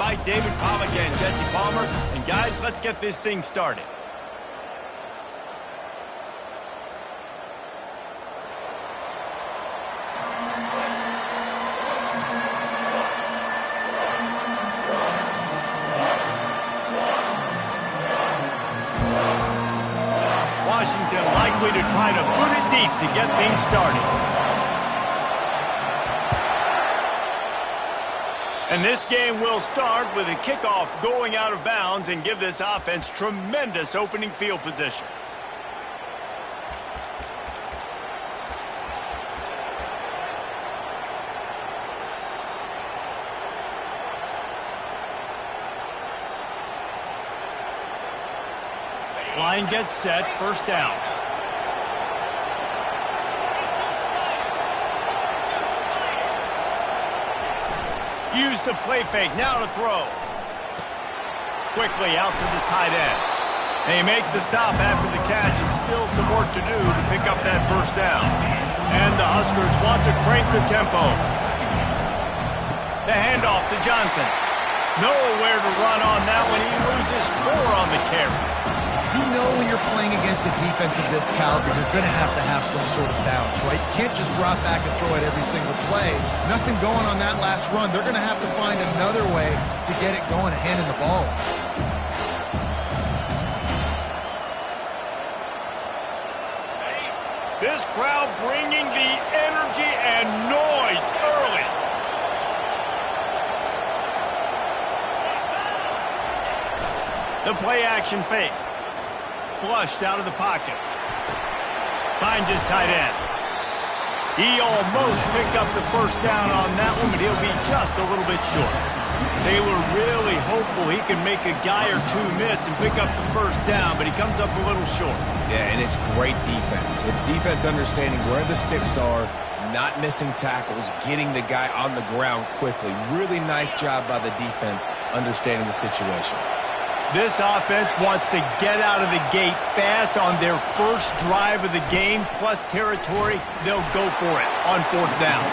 by David Pollack and Jesse Palmer. And guys, let's get this thing started. Washington likely to try to boot it deep to get things started. And this game will start with a kickoff going out of bounds and give this offense tremendous opening field position. Line gets set, first down. Use the play fake, now to throw. Quickly out to the tight end. They make the stop after the catch and still some work to do to pick up that first down. And the Huskers want to crank the tempo. The handoff to Johnson. Nowhere to run on that one. He loses 4 on the carry. You know when you're playing against a defense of this caliber, you're going to have some sort of balance, right? You can't just drop back and throw it every single play. Nothing going on that last run. They're going to have to find another way to get it going and handing the ball. This crowd bringing the energy and noise early. The play action fake. Flushed out of the pocket. Finds his tight end. He almost picked up the first down on that one, but he'll be just a little bit short. They were really hopeful he could make a guy or two miss and pick up the first down, but he comes up a little short. Yeah, and it's great defense. It's defense understanding where the sticks are, not missing tackles, getting the guy on the ground quickly. Really nice job by the defense understanding the situation. This offense wants to get out of the gate fast on their first drive of the game, plus territory. They'll go for it on fourth down.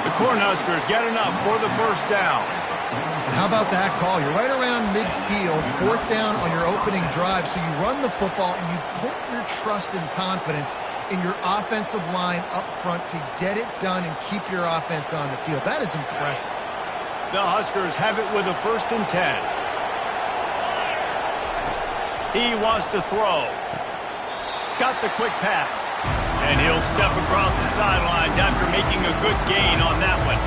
The Cornhuskers get enough for the first down. And how about that call? You're right around midfield, fourth down on your opening drive, so you run the football and you put your trust and confidence in your offensive line up front to get it done and keep your offense on the field. That is impressive. The Huskers have it with a 1st and 10. He wants to throw. Got the quick pass. And he'll step across the sidelines after making a good gain on that one.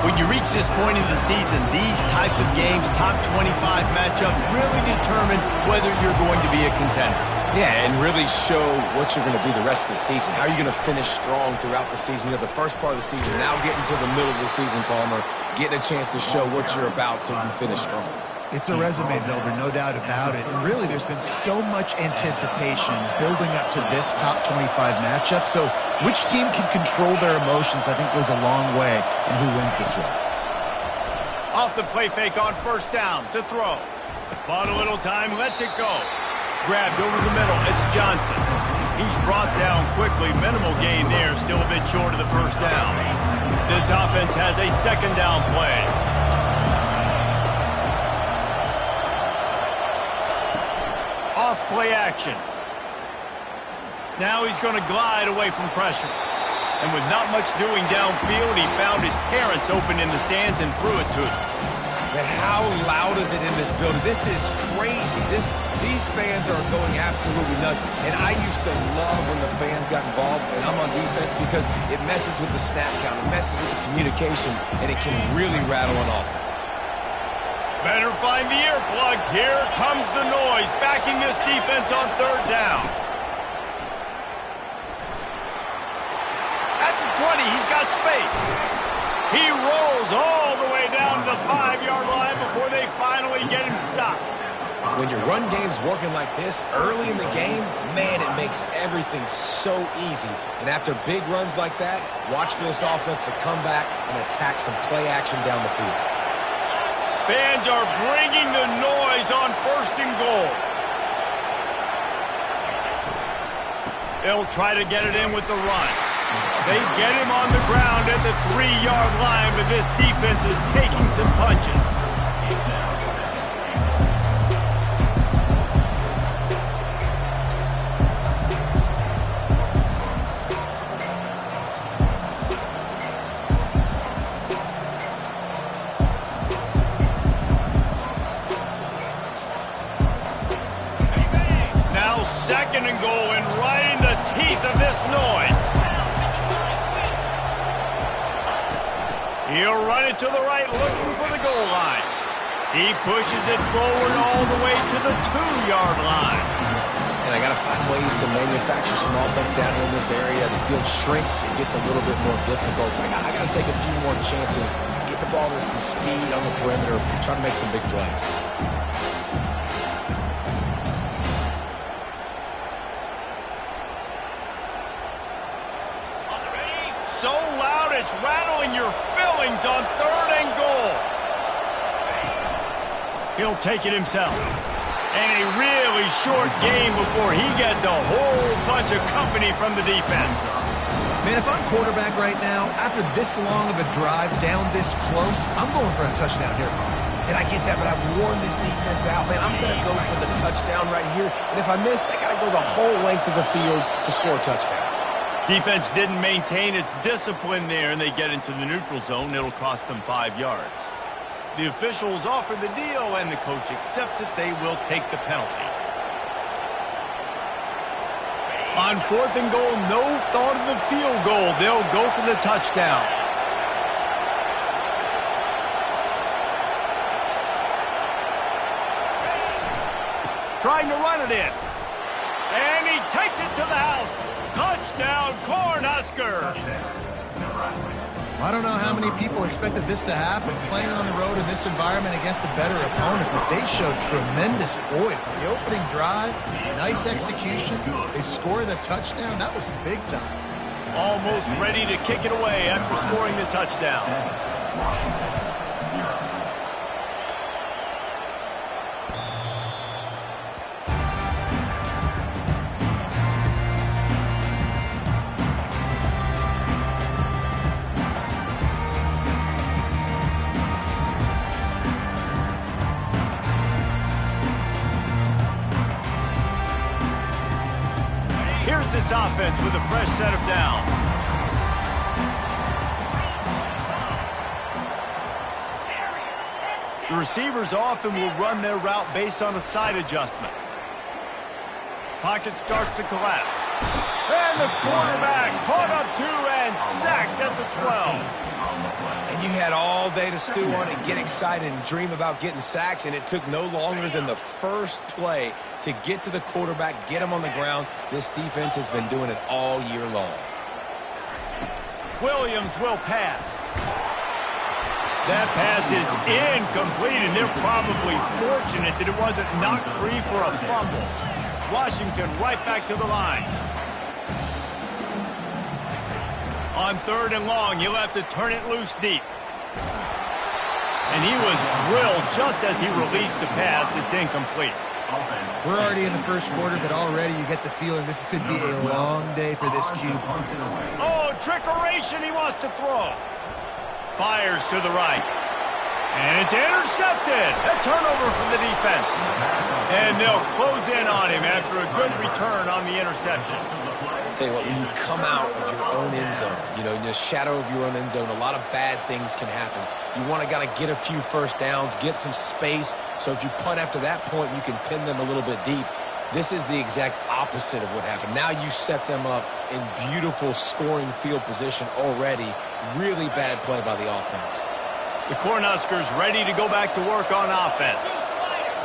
When you reach this point in the season, these types of games, top 25 matchups, really determine whether you're going to be a contender. Yeah, and really show what you're going to be the rest of the season. How are you going to finish strong throughout the season? You know, the first part of the season, now getting to the middle of the season, Palmer, getting a chance to show what you're about so you can finish strong. It's a resume builder, no doubt about it. And really, there's been so much anticipation building up to this top 25 matchup. So which team can control their emotions, I think, goes a long way in who wins this one. Off the play fake on first down to throw. Bought a little time, lets it go. Grabbed over the middle, it's Johnson. He's brought down quickly. Minimal gain there, still a bit short of the first down. This offense has a 2nd down play. Off play action. Now he's going to glide away from pressure. And with not much doing downfield, he found his parents open in the stands and threw it to them. But how loud is it in this building? This is crazy. These fans are going absolutely nuts. And I used to love when the fans got involved, and I'm on defense, because it messes with the snap count, it messes with the communication, and it can really rattle an offense. Better find the earplugs. Here comes the noise, backing this defense on 3rd down. At the 20, he's got space. He rolls all the way down to the 5-yard line before they finally get him stopped. When your run game's working like this early in the game, man, it makes everything so easy. And after big runs like that, watch for this offense to come back and attack some play action down the field. Fans are bringing the noise on 1st and goal. They'll try to get it in with the run. They get him on the ground at the 3-yard line, but this defense is taking some punches. 2nd and goal, and right in the teeth of this noise. He'll run it to the right, looking for the goal line. He pushes it forward all the way to the 2-yard line. And I got to find ways to manufacture some offense down here in this area. The field shrinks. It gets a little bit more difficult. So I got to take a few more chances, get the ball to some speed on the perimeter, try to make some big plays. So loud it's rattling your fillings on 3rd and goal. He'll take it himself. And a really short game before he gets a whole bunch of company from the defense. Man, if I'm quarterback right now, after this long of a drive down this close, I'm going for a touchdown here, Paul. And I get that, but I've worn this defense out, man. I'm going to go for the touchdown right here. And if I miss, they got to go the whole length of the field to score a touchdown. Defense didn't maintain its discipline there, and they get into the neutral zone. It'll cost them 5 yards. The officials offer the deal, and the coach accepts it. They will take the penalty. On 4th and goal, no thought of the field goal. They'll go for the touchdown. Trying to run it in. And he takes it to the house. Touchdown, Cornhuskers. I don't know how many people expected this to happen, playing on the road in this environment against a better opponent, but they showed tremendous poise on the opening drive. Nice execution. They score the touchdown. That was big time. Almost ready to kick it away after scoring the touchdown. Here's this offense with a fresh set of downs. The receivers often will run their route based on a side adjustment. Pocket starts to collapse. And the quarterback caught up to and sacked at the 12. And you had all day to stew on it, get excited, and dream about getting sacks, and it took no longer than the first play to get to the quarterback, get him on the ground. This defense has been doing it all year long. Williams will pass. That pass is incomplete, and they're probably fortunate that it wasn't knocked free for a fumble. Washington right back to the line. On 3rd and long, he'll have to turn it loose deep. And he was drilled just as he released the pass. It's incomplete. We're already in the first quarter, but already you get the feeling this could be a long day for this cube. Oh, trickeration, he wants to throw. Fires to the right. And it's intercepted. A turnover for the defense. And they'll close in on him after a good return on the interception. Tell you what, when you come out of your own end zone, you know, in the shadow of your own end zone, a lot of bad things can happen. You want to get a few first downs, get some space, so if you punt after that point, you can pin them a little bit deep. This is the exact opposite of what happened. Now you set them up in beautiful scoring field position already. Really bad play by the offense. The Cornhuskers ready to go back to work on offense.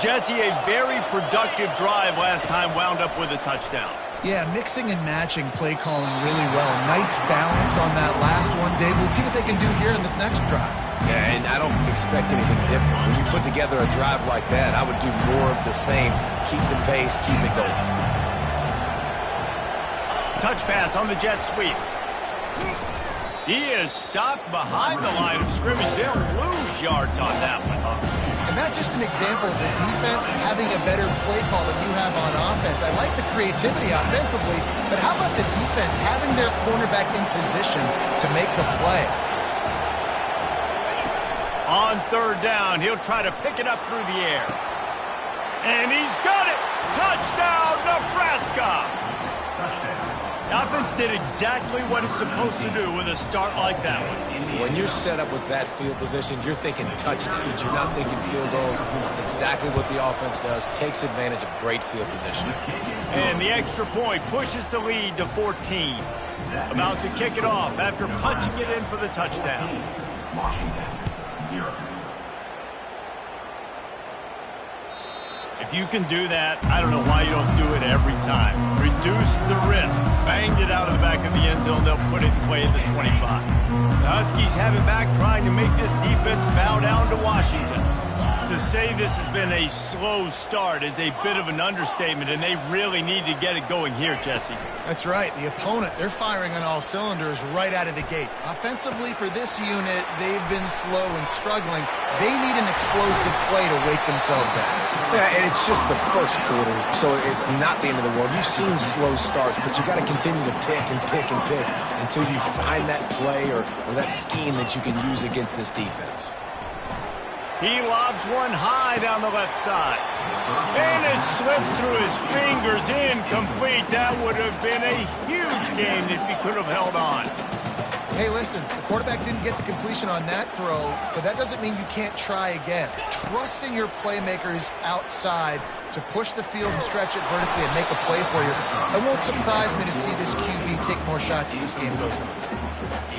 Jesse, a very productive drive last time, wound up with a touchdown. Yeah, mixing and matching play calling really well. Nice balance on that last one, Dave. Let's see what they can do here in this next drive. Yeah, and I don't expect anything different. When you put together a drive like that, I would do more of the same. Keep the pace, keep it going. Touch pass on the jet sweep. He is stopped behind the line of scrimmage. They'll lose yards on that one. And that's just an example of the defense having a better play call than you have on offense. I like the creativity offensively, but how about the defense having their cornerback in position to make the play? On 3rd down, he'll try to pick it up through the air. And he's got it! Touchdown, Nebraska! Offense did exactly what it's supposed to do with a start like that one. When you're set up with that field position, you're thinking touchdowns. You're not thinking field goals. It's exactly what the offense does. Takes advantage of great field position. And the extra point pushes the lead to 14. About to kick it off after punching it in for the touchdown. Washington, 0. If you can do that, I don't know why you don't do it every time. Reduce the risk. Banged it out of the back of the end zone. They'll put it in play at the 25. The Huskies have it back, trying to make this defense bow down to Washington. To say this has been a slow start is a bit of an understatement, and they really need to get it going here, Jesse. That's right. The opponent, they're firing on all cylinders right out of the gate. Offensively, for this unit, they've been slow and struggling. They need an explosive play to wake themselves up. Yeah, and it's just the first quarter, so it's not the end of the world. You've seen slow starts, but you got to continue to pick and pick and pick until you find that play or that scheme that you can use against this defense. He lobs one high down the left side. And it slips through his fingers, incomplete. That would have been a huge gain if he could have held on. Hey, listen, the quarterback didn't get the completion on that throw, but that doesn't mean you can't try again. Trusting your playmakers outside to push the field and stretch it vertically and make a play for you. It won't surprise me to see this QB take more shots as this game goes on.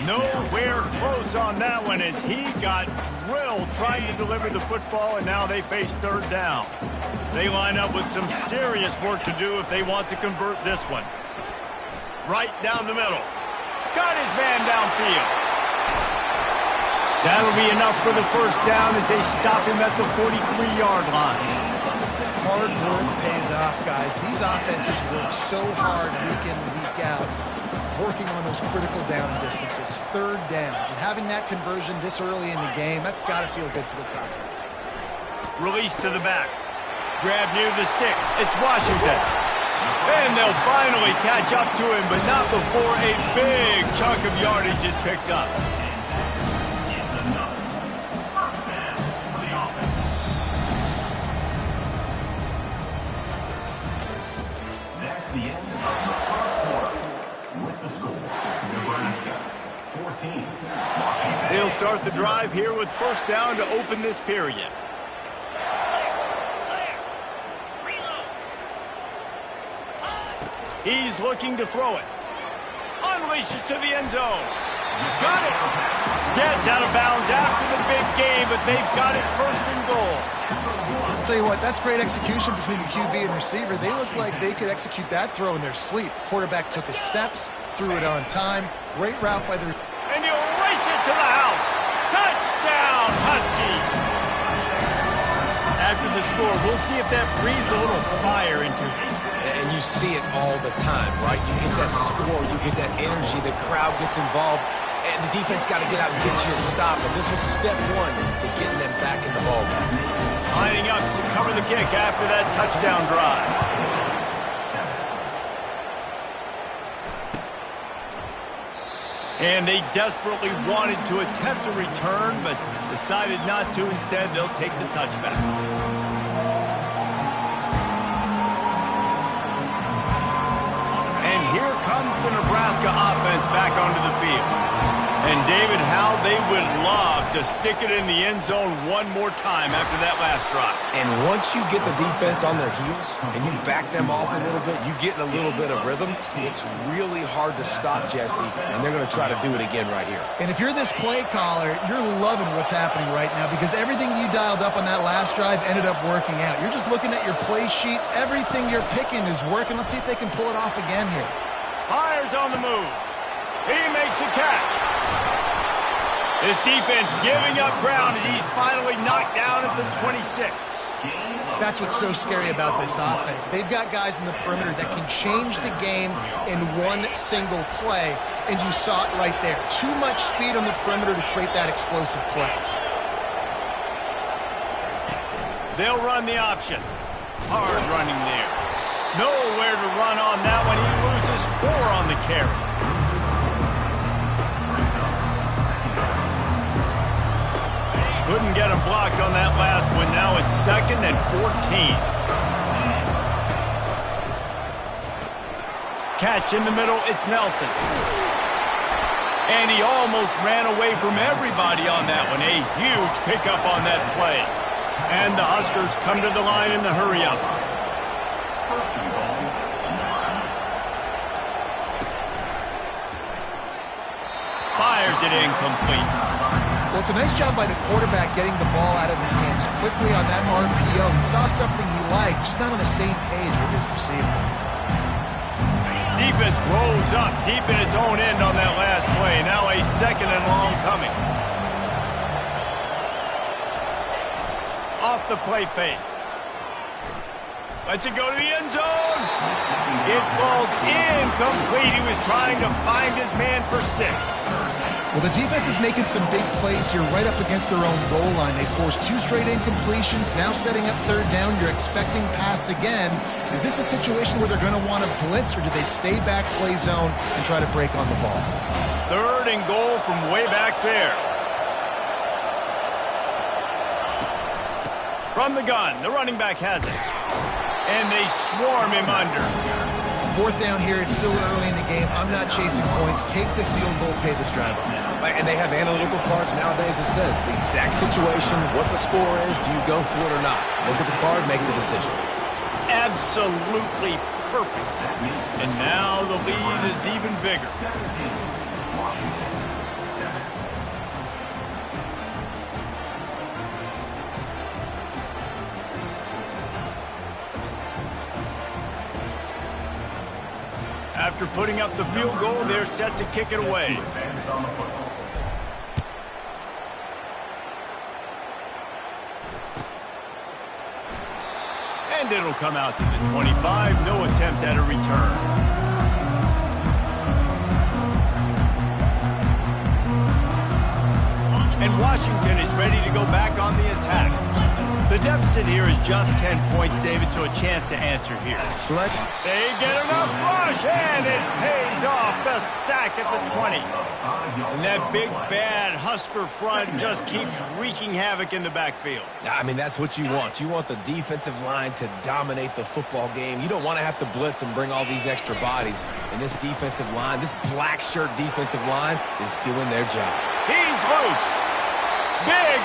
Nowhere close on that one as he got drilled trying to deliver the football, and now they face third down. They line up with some serious work to do if they want to convert this one. Right down the middle. Got his man downfield. That'll be enough for the first down as they stop him at the 43-yard line. Hard work pays off, guys. These offenses work so hard week in and week out, working on those critical down distances, third downs, and having that conversion this early in the game, that's got to feel good for this offense. Release to the back. Grab near the sticks. It's Washington. And they'll finally catch up to him, but not before a big chunk of yardage is picked up. That's the end of the first quarter. With the score, Nebraska, 14, Washington. They'll start the drive here with first down to open this period. He's looking to throw it. Unleashes to the end zone. Got it. Gets out of bounds after the big game, but they've got it first and goal. I'll tell you what, that's great execution between the QB and receiver. They look like they could execute that throw in their sleep. Quarterback took his steps, threw it on time. Great route by the... And he'll race it to the house. Touchdown, Husky. After the score, we'll see if that breathes a little fire into it. And you see it all the time, right? You get that score, you get that energy, the crowd gets involved, and the defense got to get out and get you a stop. And this was step one to getting them back in the ballgame. Lining up to cover the kick after that touchdown drive. And they desperately wanted to attempt a return, but decided not to. Instead, they'll take the touchback. Here comes the Nebraska offense back onto the field. And David, how they would love to stick it in the end zone one more time after that last drive. And once you get the defense on their heels and you back them off a little bit, you get in a little bit of rhythm, it's really hard to stop, Jesse, and they're going to try to do it again right here. And if you're this play caller, you're loving what's happening right now because everything you dialed up on that last drive ended up working out. You're just looking at your play sheet. Everything you're picking is working. Let's see if they can pull it off again here. Myers on the move. He makes a catch. This defense giving up ground as he's finally knocked down at the 26. That's what's so scary about this offense. They've got guys in the perimeter that can change the game in one single play, and you saw it right there. Too much speed on the perimeter to create that explosive play. They'll run the option. Hard running there. Nowhere to run on that one. He loses 4 on the carry. Couldn't get him blocked on that last one. Now it's 2nd and 14. catch in the middle. It's Nelson. And he almost ran away from everybody on that one. A huge pickup on that play. And the Huskers come to the line in the hurry-up. Fires it incomplete. Well, it's a nice job by the quarterback getting the ball out of his hands quickly on that RPO. He saw something he liked, just not on the same page with his receiver. Defense rolls up deep in its own end on that last play. Now a second and long coming. Off the play fake. Lets it go to the end zone. It falls incomplete. He was trying to find his man for 6. Well, the defense is making some big plays here right up against their own goal line. They forced 2 straight incompletions, now setting up third down. You're expecting pass again. Is this a situation where they're going to want to blitz, or do they stay back, play zone, and try to break on the ball? Third and goal from way back there. From the gun, the running back has it. And they swarm him under. 4th down here, it's still early in the game. I'm not chasing points. Take the field goal, pay this driver. And they have analytical cards nowadays that says the exact situation, what the score is, do you go for it or not? Look at the card, make the decision. Absolutely perfect. And now the lead is even bigger. After putting up the field goal, they're set to kick it away. And it'll come out to the 25. No attempt at a return. And Washington is ready to go back on the attack. The deficit here is just 10 points, David, so a chance to answer here. They get enough rush, and it pays off. The sack at the 20. And that big, bad Husker front just keeps wreaking havoc in the backfield. I mean, that's what you want. You want the defensive line to dominate the football game. You don't want to have to blitz and bring all these extra bodies. And this defensive line, this black shirt defensive line is doing their job. He's loose.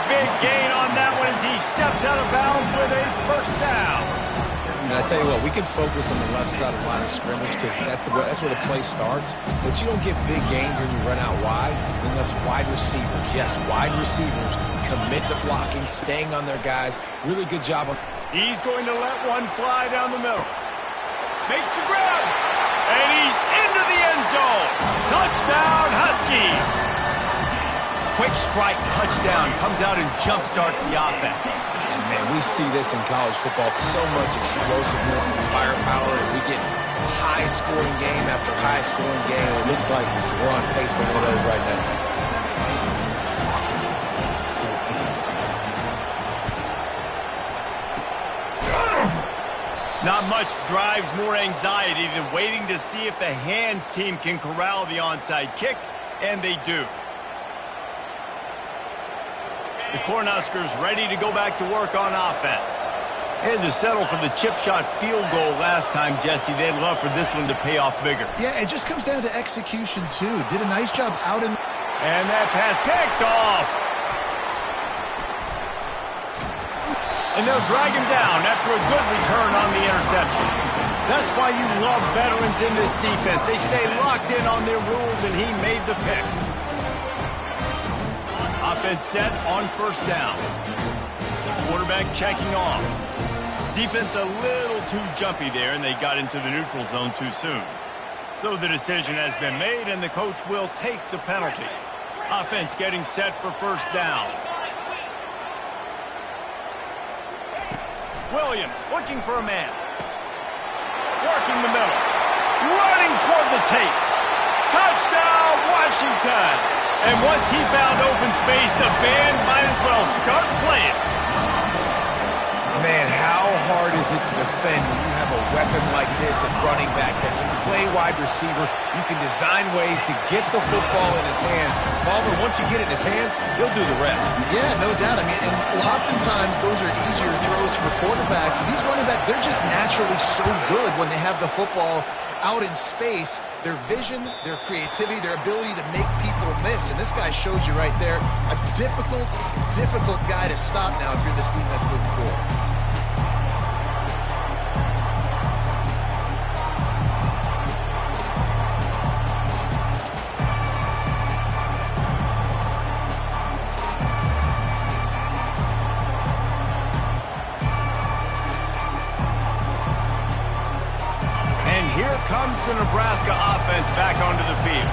Big gain on that one as he steps out of bounds with a first down. And I tell you what, we can focus on the left side of the line of scrimmage because that's where the play starts. But you don't get big gains when you run out wide unless wide receivers, yes, wide receivers, commit to blocking, staying on their guys. Really good job. He's going to let one fly down the middle. Makes the grab. And he's into the end zone. Touchdown, Huskies. Quick strike touchdown comes out and jump-starts the offense. And, man, we see this in college football, so much explosiveness and firepower, and we get high-scoring game after high-scoring game. It looks like we're on pace for one of those right now. Not much drives more anxiety than waiting to see if the hands team can corral the onside kick, and they do. The Cornhuskers ready to go back to work on offense. They had to settle for the chip shot field goal last time, Jesse. They'd love for this one to pay off bigger. Yeah, it just comes down to execution, too. Did a nice job out in... And that pass picked off. And they'll drag him down after a good return on the interception. That's why you love veterans in this defense. They stay locked in on their rules, and he made the pick. Offense set on first down. Quarterback checking off. Defense a little too jumpy there, and they got into the neutral zone too soon. So the decision has been made, and the coach will take the penalty. Offense getting set for first down. Williams looking for a man. Working the middle. Running toward the tape. Touchdown, Washington! And once he found open space, the band might as well start playing. Man, how hard is it to defend when you have a weapon like this at running back that can play wide receiver? You can design ways to get the football in his hand. Palmer, once you get it in his hands, he'll do the rest. Yeah, no doubt. I mean, and oftentimes those are easier throws for quarterbacks. These running backs, they're just naturally so good when they have the football out in space, their vision, their creativity, their ability to make people miss. And this guy showed you right there, a difficult guy to stop now if you're this defense moving forward. Comes the Nebraska offense back onto the field.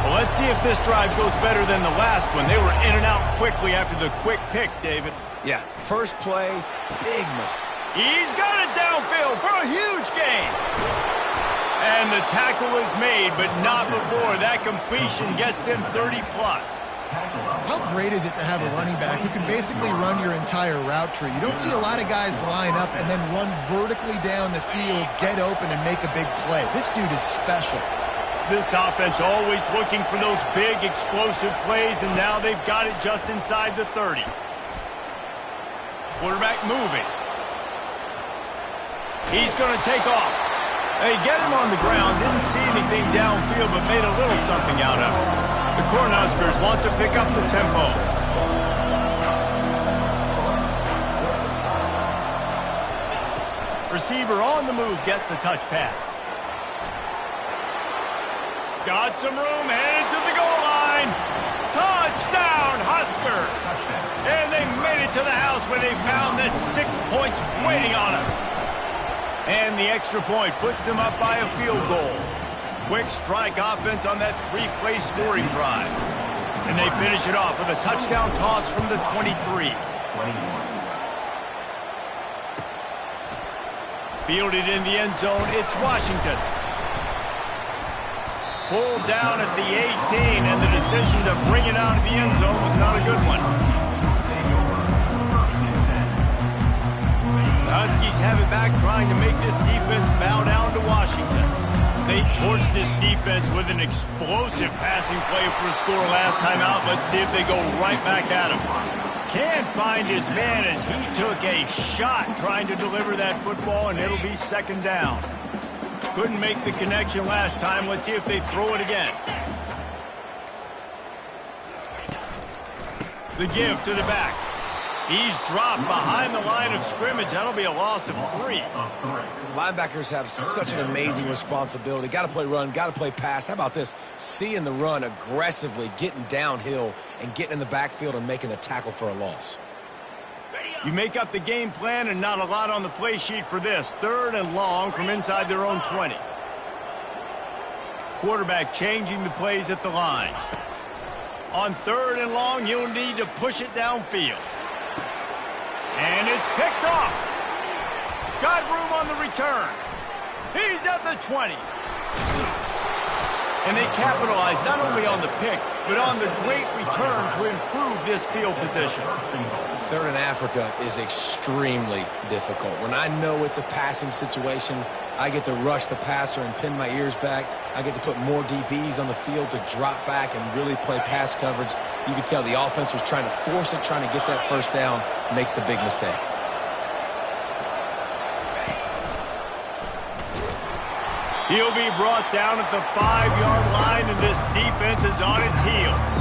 Well, let's see if this drive goes better than the last one. They were in and out quickly after the quick pick, David. Yeah, first play, big mistake. He's got it downfield for a huge gain. And the tackle is made, but not before that completion gets them 30-plus. How great is it to have a running back who can basically run your entire route tree? You don't see a lot of guys line up and then run vertically down the field, get open, and make a big play. This dude is special. This offense always looking for those big, explosive plays, and now they've got it just inside the 30. Quarterback moving. He's going to take off. They get him on the ground, didn't see anything downfield, but made a little something out of it. The Cornhuskers want to pick up the tempo. Receiver on the move gets the touch pass. Got some room, headed to the goal line. Touchdown, Husker! And they made it to the house where they found that 6 points waiting on them. And the extra point puts them up by a field goal. Quick strike offense on that three-play scoring drive. And they finish it off with a touchdown toss from the 23. Fielded in the end zone, it's Washington. Pulled down at the 18, and the decision to bring it out of the end zone was not a good one. The Huskies have it back, trying to make this defense bow down to Washington. They torched this defense with an explosive passing play for a score last time out. Let's see if they go right back at him. Can't find his man as he took a shot trying to deliver that football, and it'll be second down. Couldn't make the connection last time. Let's see if they throw it again. The give to the back. He's dropped behind the line of scrimmage. That'll be a loss of 3. Linebackers have such an amazing responsibility. Got to play run, got to play pass. How about this? Seeing the run aggressively, getting downhill, and getting in the backfield and making the tackle for a loss. You make up the game plan and not a lot on the play sheet for this. 3rd and long from inside their own 20. Quarterback changing the plays at the line. On 3rd and long, you'll need to push it downfield. And it's picked off. Got room on the return. He's at the 20. And they capitalize not only on the pick, but on the great return to improve this field position. 3rd and Africa is extremely difficult. When I know it's a passing situation, I get to rush the passer and pin my ears back. I get to put more DBs on the field to drop back and really play pass coverage. You can tell the offense was trying to force it, trying to get that first down, makes the big mistake. He'll be brought down at the 5-yard line, and this defense is on its heels.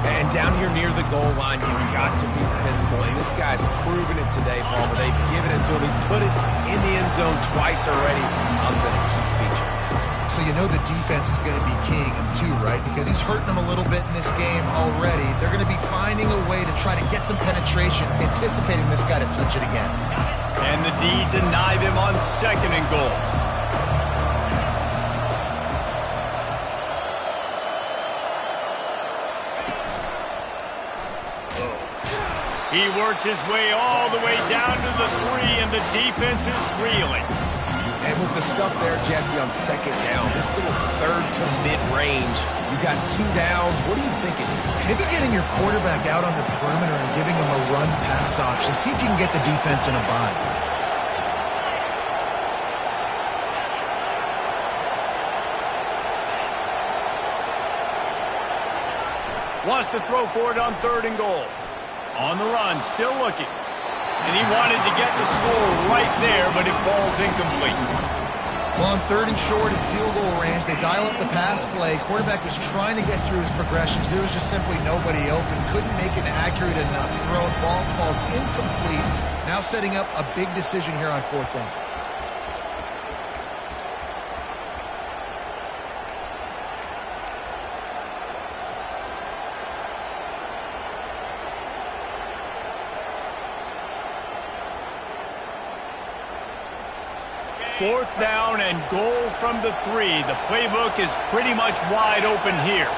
And down here near the goal line, you've got to be physical. And this guy's proven it today, Palmer. They've given it to him. He's put it in the end zone twice already. I'm going to keep featuring that. So you know the defense is going to be keying him too, right? Because he's hurting them a little bit in this game already. They're going to be finding a way to try to get some penetration, anticipating this guy to touch it again. And the D deny them on 2nd and goal. He works his way all the way down to the 3, and the defense is reeling. And with the stuff there, Jesse, on 2nd down, this little 3rd to mid-range, you got 2 downs. What are you thinking? Maybe getting your quarterback out on the perimeter and giving him a run-pass option. See if you can get the defense in a bind. Wants to throw for it on 3rd and goal. On the run, still looking. And he wanted to get the score right there, but it falls incomplete. Well, on 3rd and short and field goal range, they dial up the pass play. Quarterback was trying to get through his progressions. There was just simply nobody open. Couldn't make an accurate enough throw. Ball falls incomplete. Now setting up a big decision here on 4th down. Fourth down and goal from the 3. The playbook is pretty much wide open here.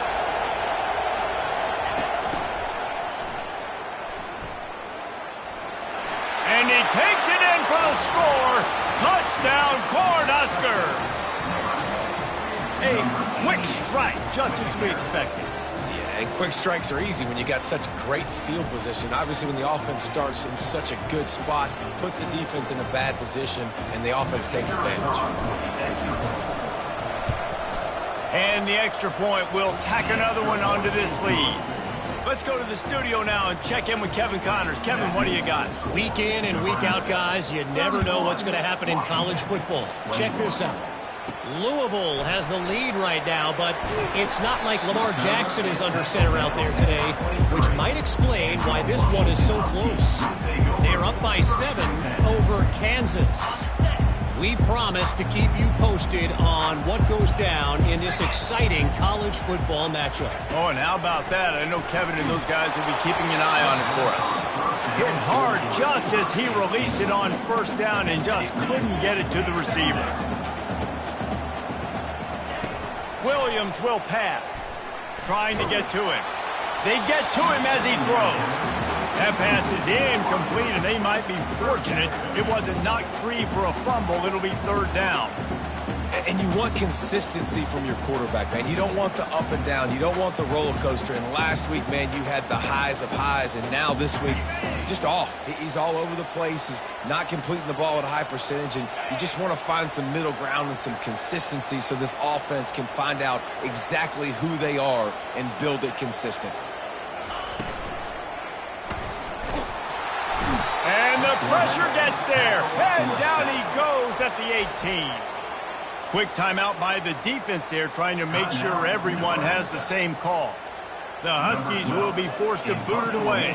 And he takes it in for the score. Touchdown, Cornhuskers. A quick strike, just as we expected. And quick strikes are easy when you got such great field position. Obviously, when the offense starts in such a good spot, puts the defense in a bad position, and the offense takes advantage. And the extra point will tack another one onto this lead. Let's go to the studio now and check in with Kevin Connors. Kevin, what do you got? Week in and week out, guys, you never know what's going to happen in college football. Check this out. Louisville has the lead right now, but it's not like Lamar Jackson is under center out there today, which might explain why this one is so close. They're up by 7 over Kansas. We promise to keep you posted on what goes down in this exciting college football matchup. Oh, and how about that? I know Kevin and those guys will be keeping an eye on it for us. Hit hard just as he released it on 1st down and just couldn't get it to the receiver. Williams will pass, trying to get to him. They get to him as he throws. That pass is incomplete, and they might be fortunate it wasn't knocked free for a fumble. It'll be 3rd down. And you want consistency from your quarterback, man. You don't want the up and down. You don't want the roller coaster. And last week, man, you had the highs of highs, and now this week, just off. He's all over the place. He's not completing the ball at a high percentage, and you just want to find some middle ground and some consistency so this offense can find out exactly who they are and build it consistent. And the pressure gets there, and down he goes at the 18. Quick timeout by the defense there, trying to make sure everyone has the same call. The Huskies will be forced to boot it away.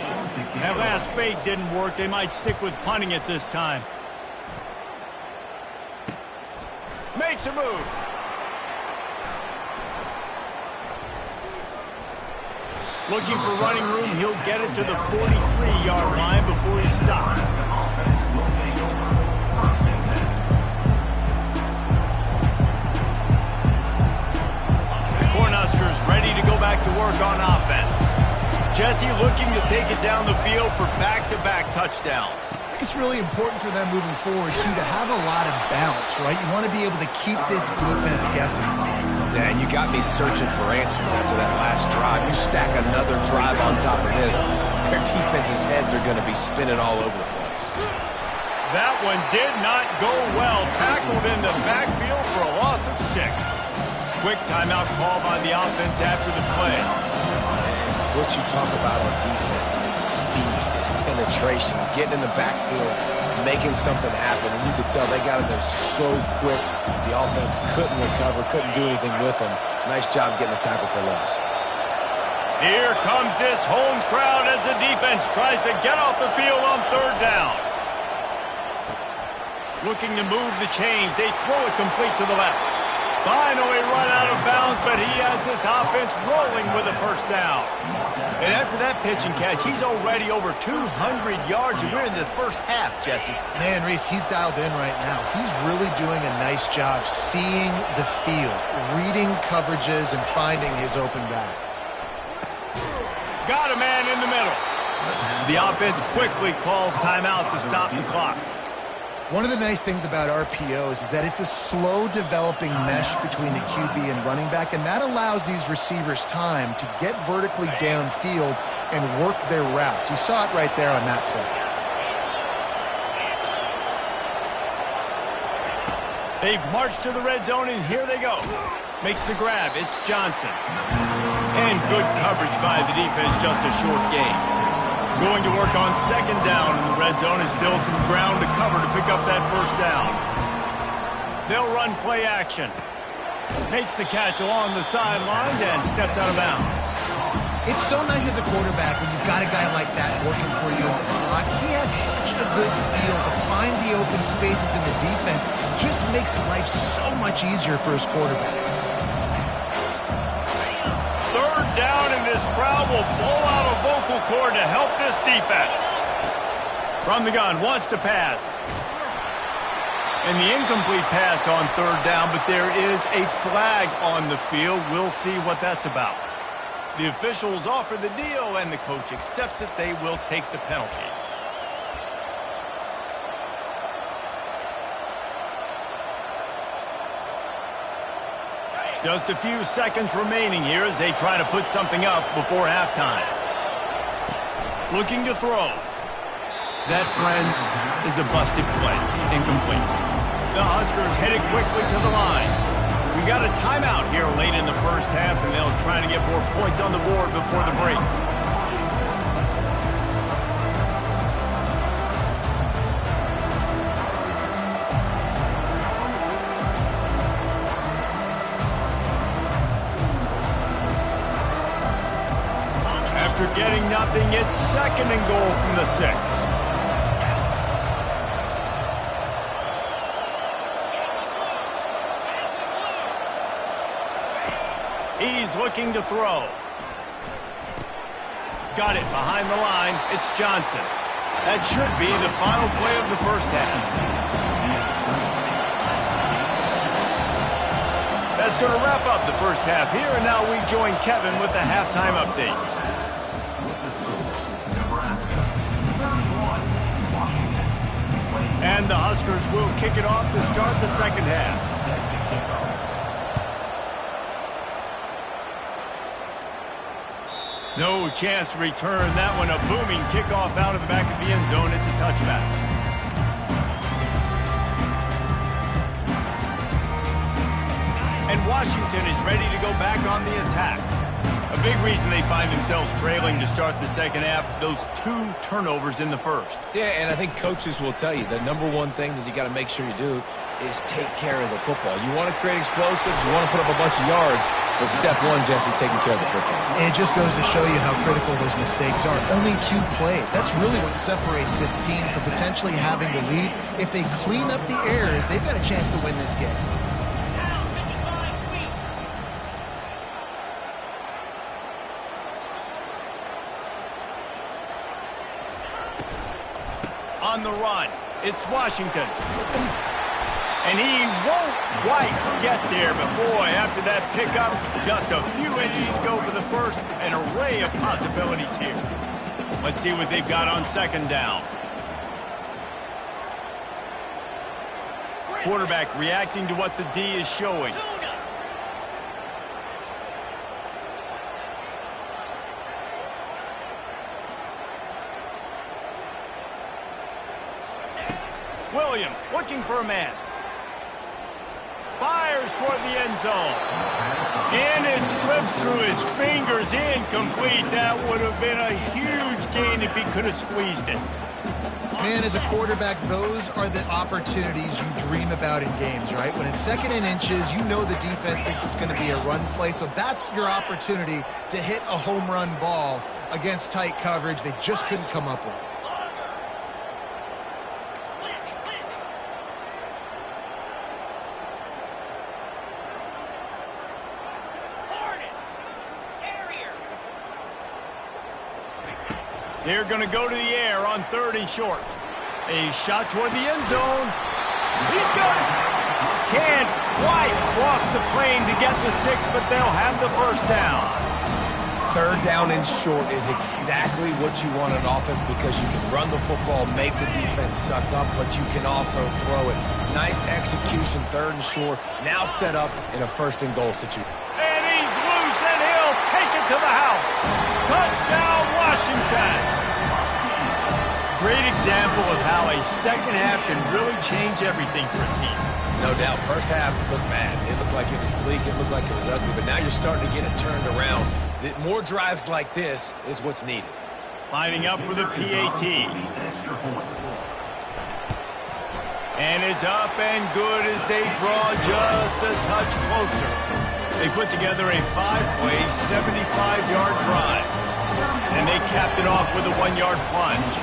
That last fake didn't work. They might stick with punting it this time. Makes a move. Looking for running room. He'll get it to the 43-yard line before he stops. Cornhuskers ready to go back to work on offense. Jesse looking to take it down the field for back-to-back touchdowns. I think it's really important for them moving forward, too, to have a lot of bounce, right? You want to be able to keep this defense guessing. Yeah, and you got me searching for answers after that last drive. You stack another drive on top of this, their defense's heads are going to be spinning all over the place. That one did not go well. Tackled in the backfield for a loss of 6. Quick timeout call by the offense after the play. What you talk about on defense is speed, is penetration, getting in the backfield, making something happen. And you could tell they got in there so quick. The offense couldn't recover, couldn't do anything with them. Nice job getting the tackle for loss. Here comes this home crowd as the defense tries to get off the field on 3rd down. Looking to move the chains. They throw it complete to the left. Finally run out of bounds, but he has this offense rolling with a 1st down. And after that pitch and catch, he's already over 200 yards, and we're in the first half, Jesse. Man, Reese, he's dialed in right now. He's really doing a nice job seeing the field, reading coverages, and finding his open guy. Got a man in the middle. The offense quickly calls timeout to stop the clock. One of the nice things about RPOs is that it's a slow developing mesh between the QB and running back, and that allows these receivers time to get vertically downfield and work their routes. You saw it right there on that play. They've marched to the red zone, and here they go. Makes the grab. It's Johnson. And good coverage by the defense, just a short gain. Going to work on 2nd down in the red zone, is still some ground to cover to pick up that 1st down. They'll run play action. Makes the catch along the sideline and steps out of bounds. It's so nice as a quarterback when you've got a guy like that working for you in the slot. He has such a good feel to find the open spaces in the defense. Just makes life so much easier for his quarterback. Third down, and this crowd will blow out a vocal cord to help this defense. From the gun, wants to pass. And the incomplete pass on third down, but there is a flag on the field. We'll see what that's about. The officials offer the deal, and the coach accepts it. They will take the penalty. Just a few seconds remaining here as they try to put something up before halftime. Looking to throw. That, friends, is a busted play. Incomplete. The Huskers headed quickly to the line. We got a timeout here late in the first half, and they'll try to get more points on the board before the break. After getting nothing, it's 2nd and goal from the 6. He's looking to throw. Got it behind the line. It's Johnson. That should be the final play of the first half. That's going to wrap up the first half here, and now we join Kevin with the halftime update. And the Huskers will kick it off to start the second half. No chance to return that one. A booming kickoff out of the back of the end zone. It's a touchback. And Washington is ready to go back on the attack. A big reason they find themselves trailing to start the second half, those 2 turnovers in the first. Yeah, and I think coaches will tell you the number one thing that you got to make sure you do is take care of the football. You want to create explosives, you want to put up a bunch of yards, but step one, Jesse, taking care of the football. And it just goes to show you how critical those mistakes are. Only 2 plays. That's really what separates this team from potentially having to lead. If they clean up the errors, they've got a chance to win this game. On the run, it's Washington. And he won't quite get there, but boy, after that pickup, just a few inches to go for the first, an array of possibilities here. Let's see what they've got on second down. Quarterback reacting to what the D is showing. Williams looking for a man. Fires toward the end zone. And it slips through his fingers. Incomplete. That would have been a huge gain if he could have squeezed it. Man, as a quarterback, those are the opportunities you dream about in games, right? When it's 2nd and inches, you know the defense thinks it's going to be a run play, so that's your opportunity to hit a home run ball against tight coverage. They just couldn't come up with it. They're going to go to the air on 3rd and short. A shot toward the end zone. He's got it. Can't quite cross the plane to get the 6, but they'll have the first down. 3rd down and short is exactly what you want on offense because you can run the football, make the defense suck up, but you can also throw it. Nice execution, 3rd and short. Now set up in a 1st and goal situation. And he's loose, and he'll take it to the house. Touchdown, Washington. Great example of how a second half can really change everything for a team. No doubt. First half looked bad. It looked like it was bleak. It looked like it was ugly. But now you're starting to get it turned around. More drives like this is what's needed. Lining up for the PAT. And it's up and good as they draw just a touch closer. They put together a 5-play, 75-yard drive. And they capped it off with a 1-yard plunge.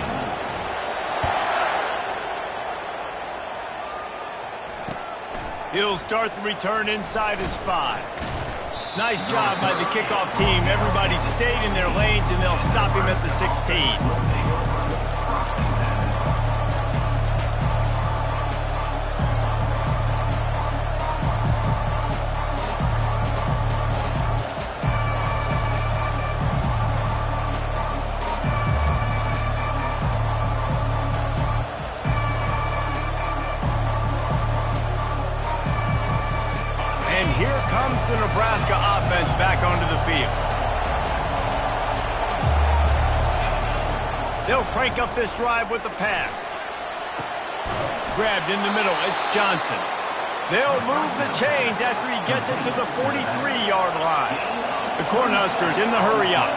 He'll start the return inside his 5. Nice job by the kickoff team. Everybody stayed in their lanes, and they'll stop him at the 16. The Nebraska offense back onto the field. They'll crank up this drive with the pass. Grabbed in the middle, it's Johnson. They'll move the chains after he gets it to the 43-yard line. The Cornhuskers in the hurry up.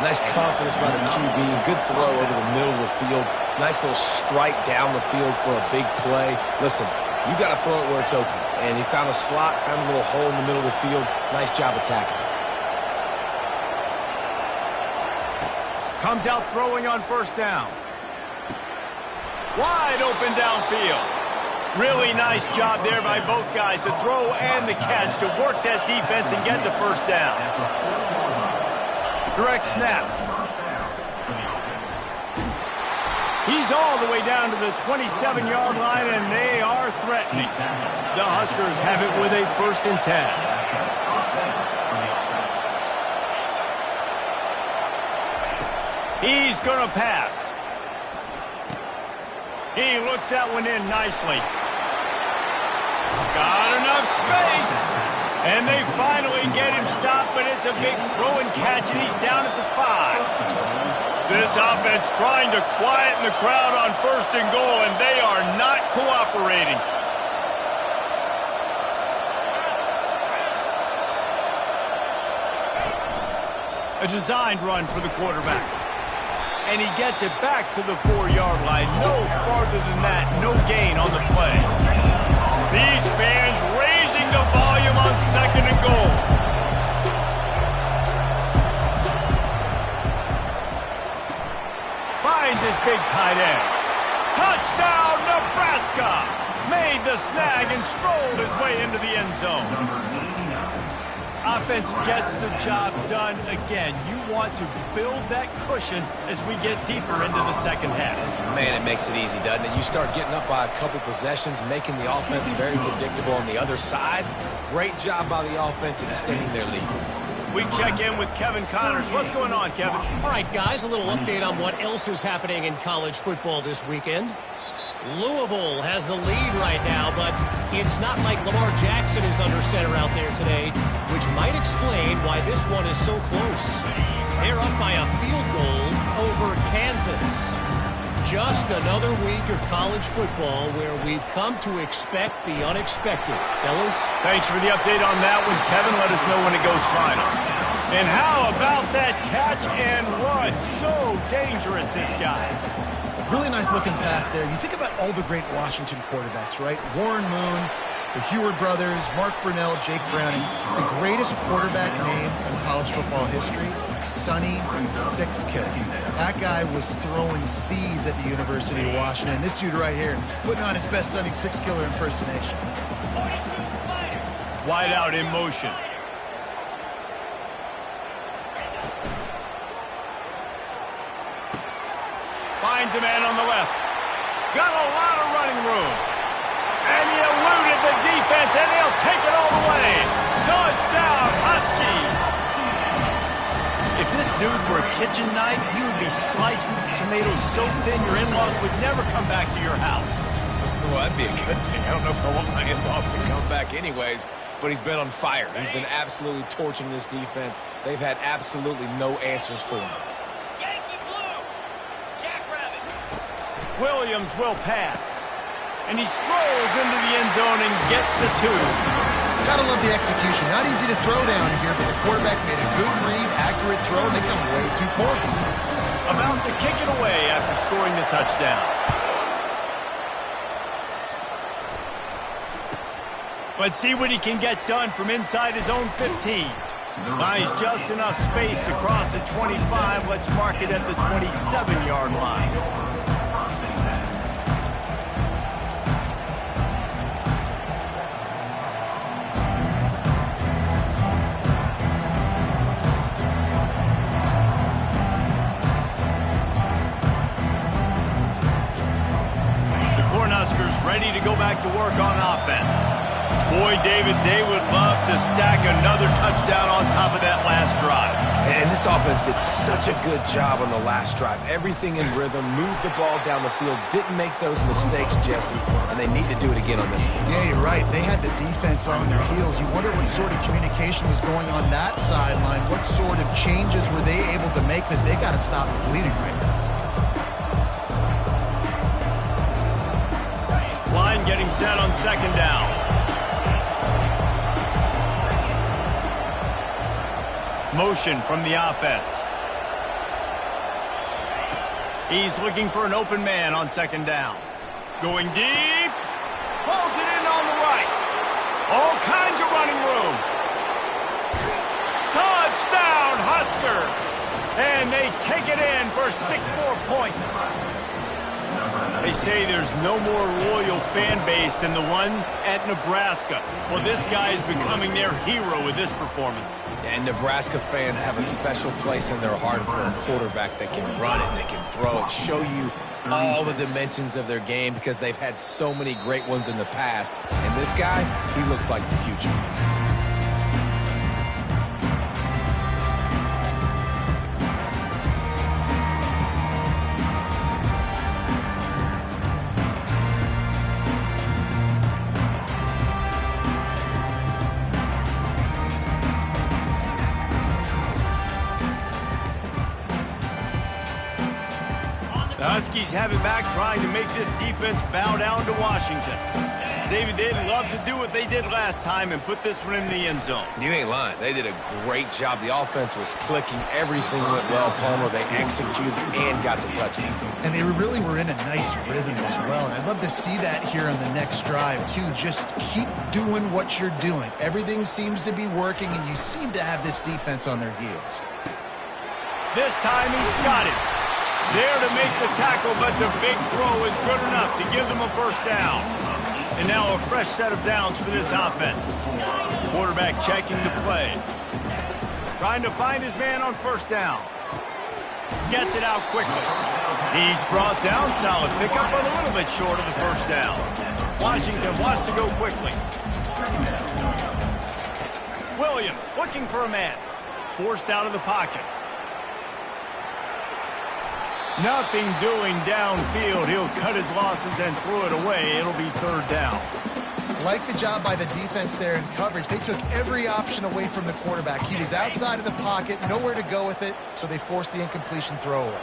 Nice confidence by the QB. Good throw over the middle of the field. Nice little strike down the field for a big play. Listen, you got to throw it where it's open. And he found a slot, found a little hole in the middle of the field. Nice job attacking it. Comes out throwing on first down. Wide open downfield. Really nice job there by both guys to throw and the catch to work that defense and get the first down. Direct snap. He's all the way down to the 27-yard line, and they are threatening. The Huskers have it with a 1st and 10. He's going to pass. He looks that one in nicely. Got enough space. And they finally get him stopped, but it's a big throw and catch, and he's down at the 5. This offense trying to quieten the crowd on 1st and goal, and they are not cooperating. A designed run for the quarterback. And he gets it back to the 4-yard line. No farther than that. No gain on the play. These fans raising the volume on 2nd and goal. Finds his big tight end. Touchdown, Nebraska! Made the snag and strolled his way into the end zone. Offense gets the job done again. You want to build that cushion as we get deeper into the second half. Man, it makes it easy, doesn't it? You start getting up by a couple possessions, making the offense very predictable on the other side. Great job by the offense extending their lead. We check in with Kevin Connors. What's going on, Kevin? All right, guys, a little update on what else is happening in college football this weekend. Louisville has the lead right now, but it's not like Lamar Jackson is under center out there today, which might explain why this one is so close. They're up by a field goal over Kansas. Just another week of college football where we've come to expect the unexpected. Fellas? Thanks for the update on that one, Kevin. Let us know when it goes final. And how about that catch and run? So dangerous, this guy. Really nice looking pass there. You think about all the great Washington quarterbacks, right? Warren Moon, the Heward brothers, Mark Brunell, Jake Browning. The greatest quarterback name in college football history, Sonny Sixkiller. That guy was throwing seeds at the University of Washington. This dude right here, putting on his best Sonny Sixkiller impersonation. Wide out in motion. Finds a man on the left. Got a lot of running room. And he eluded the defense, and they'll take it all the way. Touchdown, Husky. If this dude were a kitchen knife, he would be slicing tomatoes so thin your in-laws would never come back to your house. Well, that'd be a good thing. I don't know if I want my in-laws to come back anyways, but he's been on fire. He's been absolutely torching this defense. They've had absolutely no answers for him. Williams will pass. And he strolls into the end zone and gets the 2. Gotta love the execution. Not easy to throw down here, but the quarterback made a good read, accurate throw, and they come away 2 points. About to kick it away after scoring the touchdown. Let's see what he can get done from inside his own 15. Finds just enough space to cross the 25. Let's mark it at the 27-yard line. Ready to go back to work on offense. Boy, David, they would love to stack another touchdown on top of that last drive. And this offense did such a good job on the last drive. Everything in rhythm, moved the ball down the field, didn't make those mistakes, Jesse, and they need to do it again on this one. Yeah, you're right. They had the defense on their heels. You wonder what sort of communication was going on that sideline. What sort of changes were they able to make, because they got to stop the bleeding right now. Line getting set on second down. Motion from the offense. He's looking for an open man on second down. Going deep. Pulls it in on the right. All kinds of running room. Touchdown, Huskers. And they take it in for 6 more points. They say there's no more loyal fan base than the one at Nebraska. Well, this guy is becoming their hero with this performance. And Nebraska fans have a special place in their heart for a quarterback that can run it, that can throw it, show you all the dimensions of their game, because they've had so many great ones in the past. And this guy, he looks like the future. The Huskies have it back, trying to make this defense bow down to Washington. David, they'd love to do what they did last time and put this one in the end zone. You ain't lying. They did a great job. The offense was clicking. Everything went well, Palmer. They executed and got the touchdown. And they really were in a nice rhythm as well. And I'd love to see that here on the next drive, too. Just keep doing what you're doing. Everything seems to be working, and you seem to have this defense on their heels. This time he's got it. There to make the tackle, but the big throw is good enough to give them a first down. And now a fresh set of downs for this offense. Quarterback checking the play. Trying to find his man on first down. Gets it out quickly. He's brought down. Solid pickup, but a little bit short of the first down. Washington wants to go quickly. Williams looking for a man. Forced out of the pocket. Nothing doing downfield. He'll cut his losses and throw it away. It'll be third down. Like the job by the defense there in coverage. They took every option away from the quarterback. He was outside of the pocket, nowhere to go with it, so they forced the incompletion throwaway.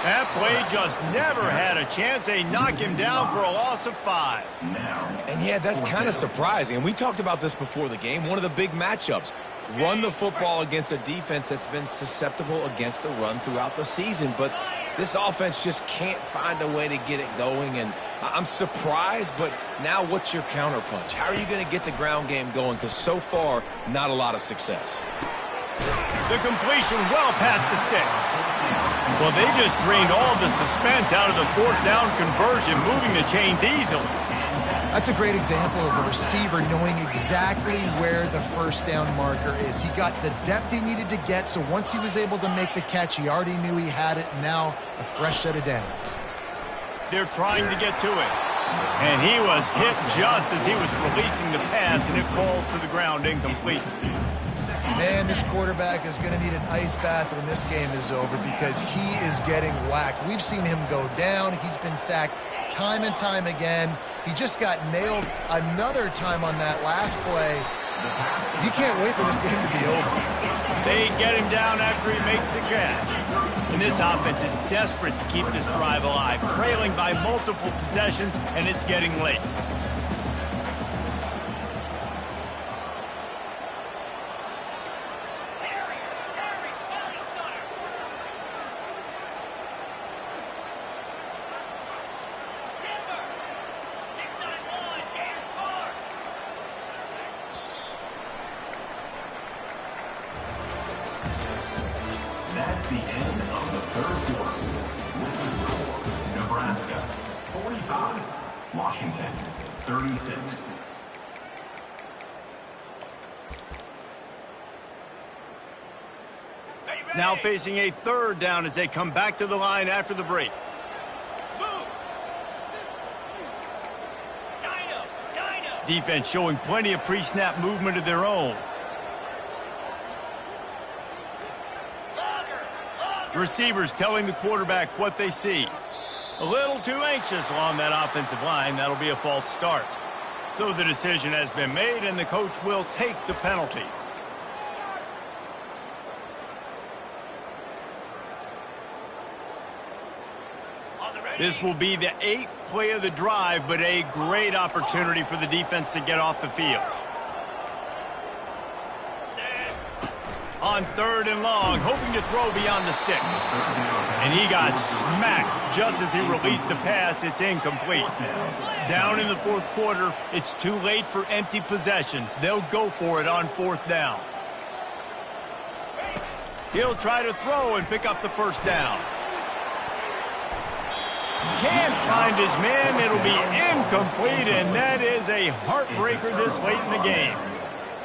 That play just never had a chance. They knock him down for a loss of 5. And yeah, that's kind of surprising. And we talked about this before the game. One of the big matchups. Run the football against a defense that's been susceptible against the run throughout the season. But this offense just can't find a way to get it going. And I'm surprised, but now what's your counterpunch? How are you going to get the ground game going? Because so far, not a lot of success. The completion well past the sticks. Well, they just drained all the suspense out of the fourth down conversion, moving the chains easily. That's a great example of the receiver knowing exactly where the first down marker is. He got the depth he needed to get, so once he was able to make the catch, he already knew he had it. Now a fresh set of downs. They're trying to get to it. And he was hit just as he was releasing the pass, and it falls to the ground incomplete. Man, this quarterback is going to need an ice bath when this game is over, because he is getting whacked. We've seen him go down. He's been sacked time and time again. He just got nailed another time on that last play. He can't wait for this game to be over. They get him down after he makes the catch. And this offense is desperate to keep this drive alive, trailing by multiple possessions, and it's getting late. of the third quarter. With the score, Nebraska 45, Washington 36. Now facing a third down as they come back to the line after the break. Defense showing plenty of pre-snap movement of their own. Receivers telling the quarterback what they see. A little too anxious along that offensive line. That'll be a false start. So the decision has been made, and the coach will take the penalty. This will be the 8th play of the drive, but a great opportunity for the defense to get off the field. On 3rd and long, hoping to throw beyond the sticks. And he got smacked just as he released the pass. It's incomplete. Down in the 4th quarter, it's too late for empty possessions. They'll go for it on 4th down. He'll try to throw and pick up the first down. Can't find his man. It'll be incomplete, and that is a heartbreaker this late in the game.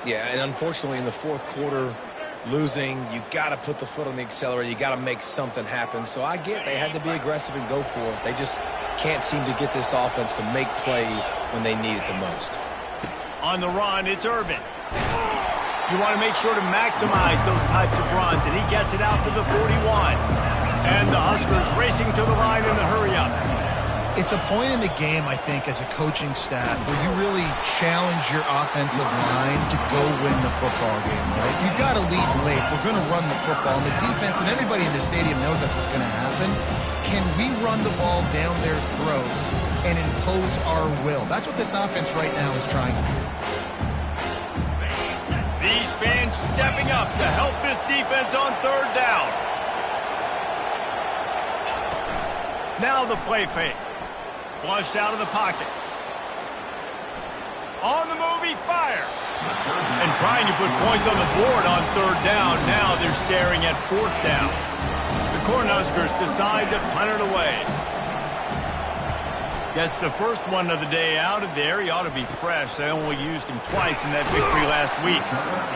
Yeah, and unfortunately in the 4th quarter, losing, you got to put the foot on the accelerator. You got to make something happen. So I get they had to be aggressive and go for it. They just can't seem to get this offense to make plays when they need it the most. On the run, it's Urban. You want to make sure to maximize those types of runs, and he gets it out to the 41. And the Huskers racing to the line in the hurry-up. It's a point in the game, I think, as a coaching staff, where you really challenge your offensive line to go win the football game, right? You've got to lead late. We're going to run the football. And the defense and everybody in the stadium knows that's what's going to happen. Can we run the ball down their throats and impose our will? That's what this offense right now is trying to do. These fans stepping up to help this defense on 3rd down. Now the play fake. Flushed out of the pocket. On the move, he fires. And trying to put points on the board on 3rd down. Now they're staring at 4th down. The Cornhuskers decide to punt it away. Gets the first one of the day out of there. He ought to be fresh. They only used him twice in that victory last week.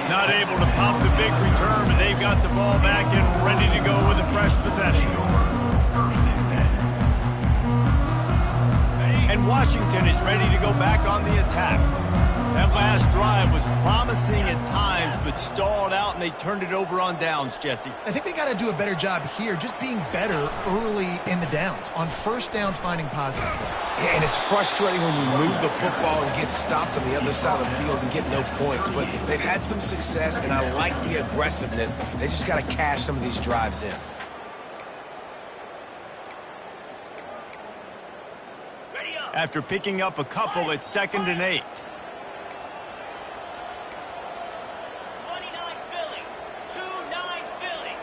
Not able to pop the big return, but they've got the ball back and ready to go with a fresh possession. And Washington is ready to go back on the attack. That last drive was promising at times, but stalled out, and they turned it over on downs, Jesse. I think they got to do a better job here, just being better early in the downs. On 1st down, finding positive plays. Yeah, and it's frustrating when you move the football and get stopped on the other side of the field and get no points. But they've had some success, and I like the aggressiveness. They just got to cash some of these drives in. After picking up a couple, it's 2nd and 8. 29 Philly. 2-9 Philly.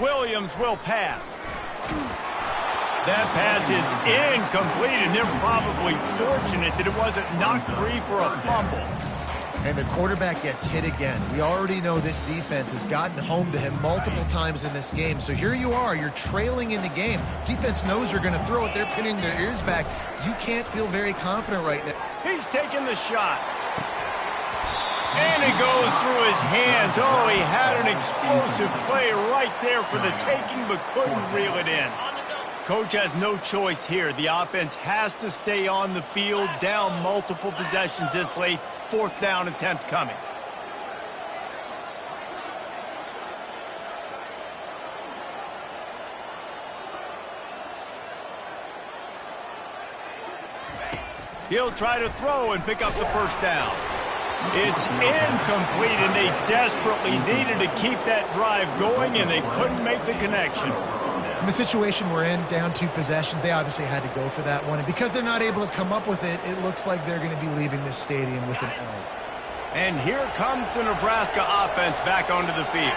Williams will pass. That pass is incomplete, and they're probably fortunate that it wasn't knocked free for a fumble. And the quarterback gets hit again. We already know this defense has gotten home to him multiple times in this game. So here you are, you're trailing in the game. Defense knows you're going to throw it. They're pinning their ears back. You can't feel very confident right now. He's taking the shot. And it goes through his hands. Oh, he had an explosive play right there for the taking, but couldn't reel it in. Coach has no choice here. The offense has to stay on the field, down multiple possessions this late. 4th down attempt coming. He'll try to throw and pick up the first down. It's incomplete, and they desperately needed to keep that drive going, and they couldn't make the connection. In the situation we're in, down 2 possessions, they obviously had to go for that one. And because they're not able to come up with it, it looks like they're going to be leaving this stadium with an L. And here comes the Nebraska offense back onto the field.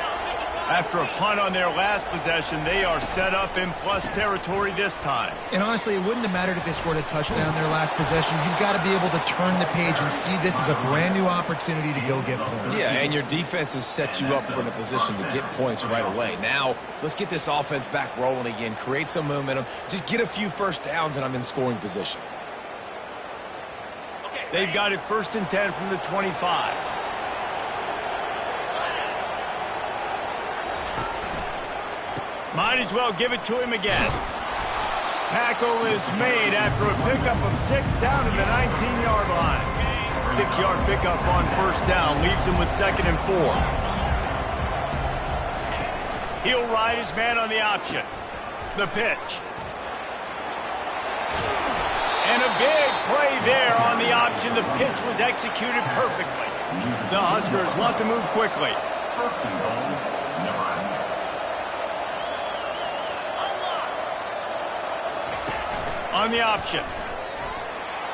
After a punt on their last possession, they are set up in plus territory this time. And honestly, it wouldn't have mattered if they scored a touchdown their last possession. You've got to be able to turn the page and see this as a brand new opportunity to go get points. Yeah, and your defense has set you up for a position to get points right away. Now, let's get this offense back rolling again, create some momentum, just get a few first downs, and I'm in scoring position. They've got it 1st and 10 from the 25. Might as well give it to him again. Tackle is made after a pickup of 6 down to the 19-yard line. 6-yard pickup on 1st down leaves him with 2nd and 4. He'll ride his man on the option. The pitch. And a big play there on the option. The pitch was executed perfectly. The Huskers want to move quickly. 1st and goal, Nebraska. On the option.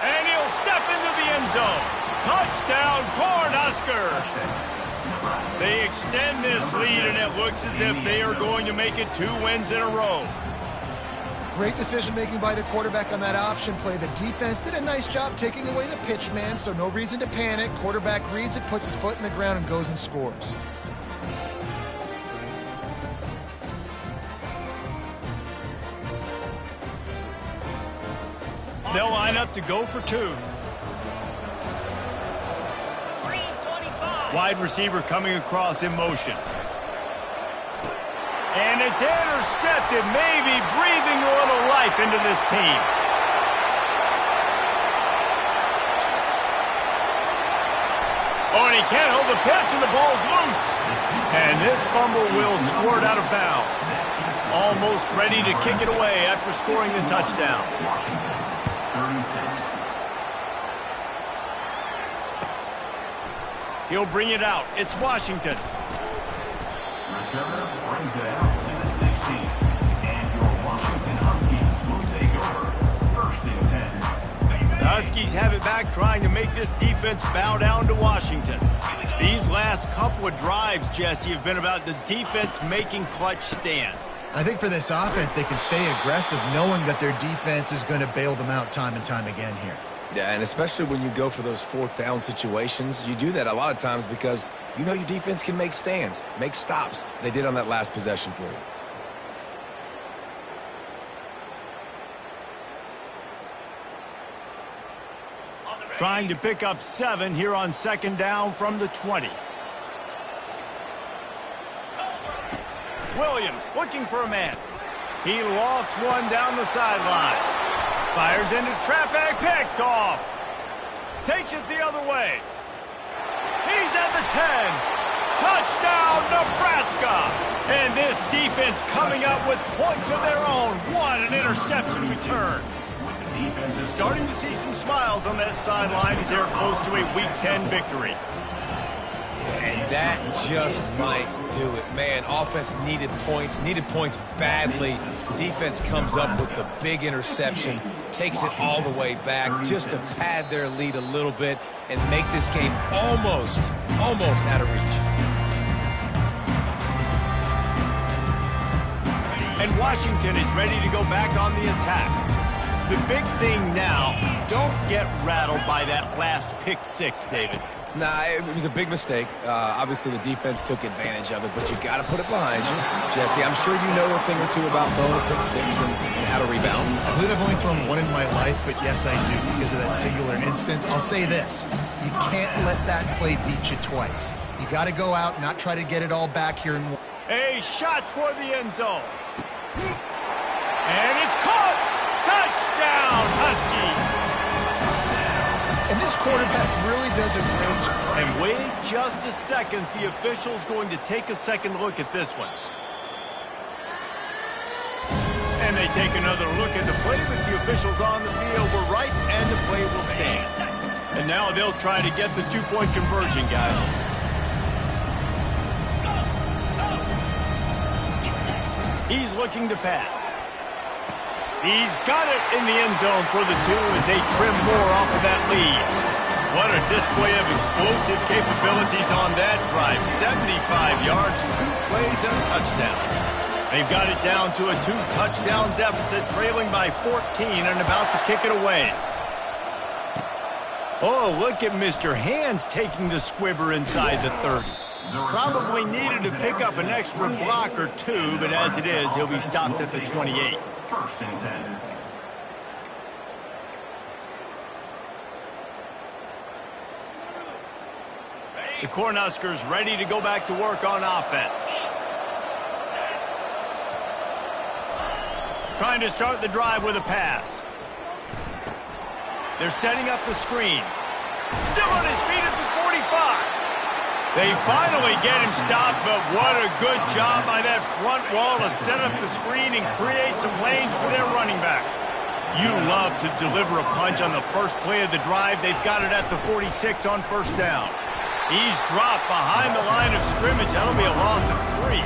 And he'll step into the end zone. Touchdown, Cornhuskers! They extend this lead, and it looks as if they are going to make it 2 wins in a row. Great decision-making by the quarterback on that option play. The defense did a nice job taking away the pitch man, so no reason to panic. Quarterback reads it, puts his foot in the ground, and goes and scores. They'll line up to go for 2. Green 25. Wide receiver coming across in motion. And it's intercepted, maybe breathing a little life into this team. Oh, and he can't hold the pitch, and the ball's loose. And this fumble will squirt out of bounds. Almost ready to kick it away after scoring the touchdown. Washington, 36. He'll bring it out. It's Washington. Reserve brings it out to the 16. And your Washington Huskies will take over. 1st and 10. The Huskies have it back, trying to make this defense bow down to Washington. These last couple of drives, Jesse, have been about the defense making clutch stand. I think for this offense, they can stay aggressive knowing that their defense is going to bail them out time and time again here. Yeah, and especially when you go for those 4th down situations, you do that a lot of times because you know your defense can make stands, make stops. They did on that last possession for you. Trying to pick up 7 here on 2nd down from the 20. Williams looking for a man. He lofts one down the sideline. Fires into traffic, picked off. Takes it the other way. He's at the 10. Touchdown, Nebraska. And this defense coming up with points of their own. What an interception return. Starting to see some smiles on that sideline as they're close to a Week 10 victory. And that just might do it. Man, offense needed points badly. Defense comes up with the big interception, takes it all the way back just to pad their lead a little bit and make this game almost out of reach. And Washington is ready to go back on the attack. The big thing now, don't get rattled by that last pick 6, David. Nah, it was a big mistake. Obviously, the defense took advantage of it, but you got to put it behind you. Jesse, I'm sure you know a thing or two about throwing a pick 6 and how to rebound. I believe I've only thrown 1 in my life, but yes, I do because of that singular instance. I'll say this. You can't let that play beat you twice. You got to go out, not try to get it all back here. A shot toward the end zone. And it's caught. Touchdown, Huskies. And this quarterback really does a great job. And wait just a second. The official's going to take a second look at this one. And they take another look at the play, but the officials on the field were right, and the play will stand. And now they'll try to get the 2-point conversion, guys. He's looking to pass. He's got it in the end zone for the 2 as they trim more off of that lead. What a display of explosive capabilities on that drive. 75 yards, 2 plays, and a touchdown. They've got it down to a 2-touchdown deficit, trailing by 14 and about to kick it away. Oh, look at Mr. Hands taking the squibber inside the 30. Probably needed to pick up an extra block or 2, but as it is, he'll be stopped at the 28. First and 10. The Cornhuskers ready to go back to work on offense. Trying to start the drive with a pass. They're setting up the screen. Still on his feet at the 45. They finally get him stopped, but what a good job by that front wall to set up the screen and create some lanes for their running back. You love to deliver a punch on the first play of the drive. They've got it at the 46 on first down. He's dropped behind the line of scrimmage. That'll be a loss of 3.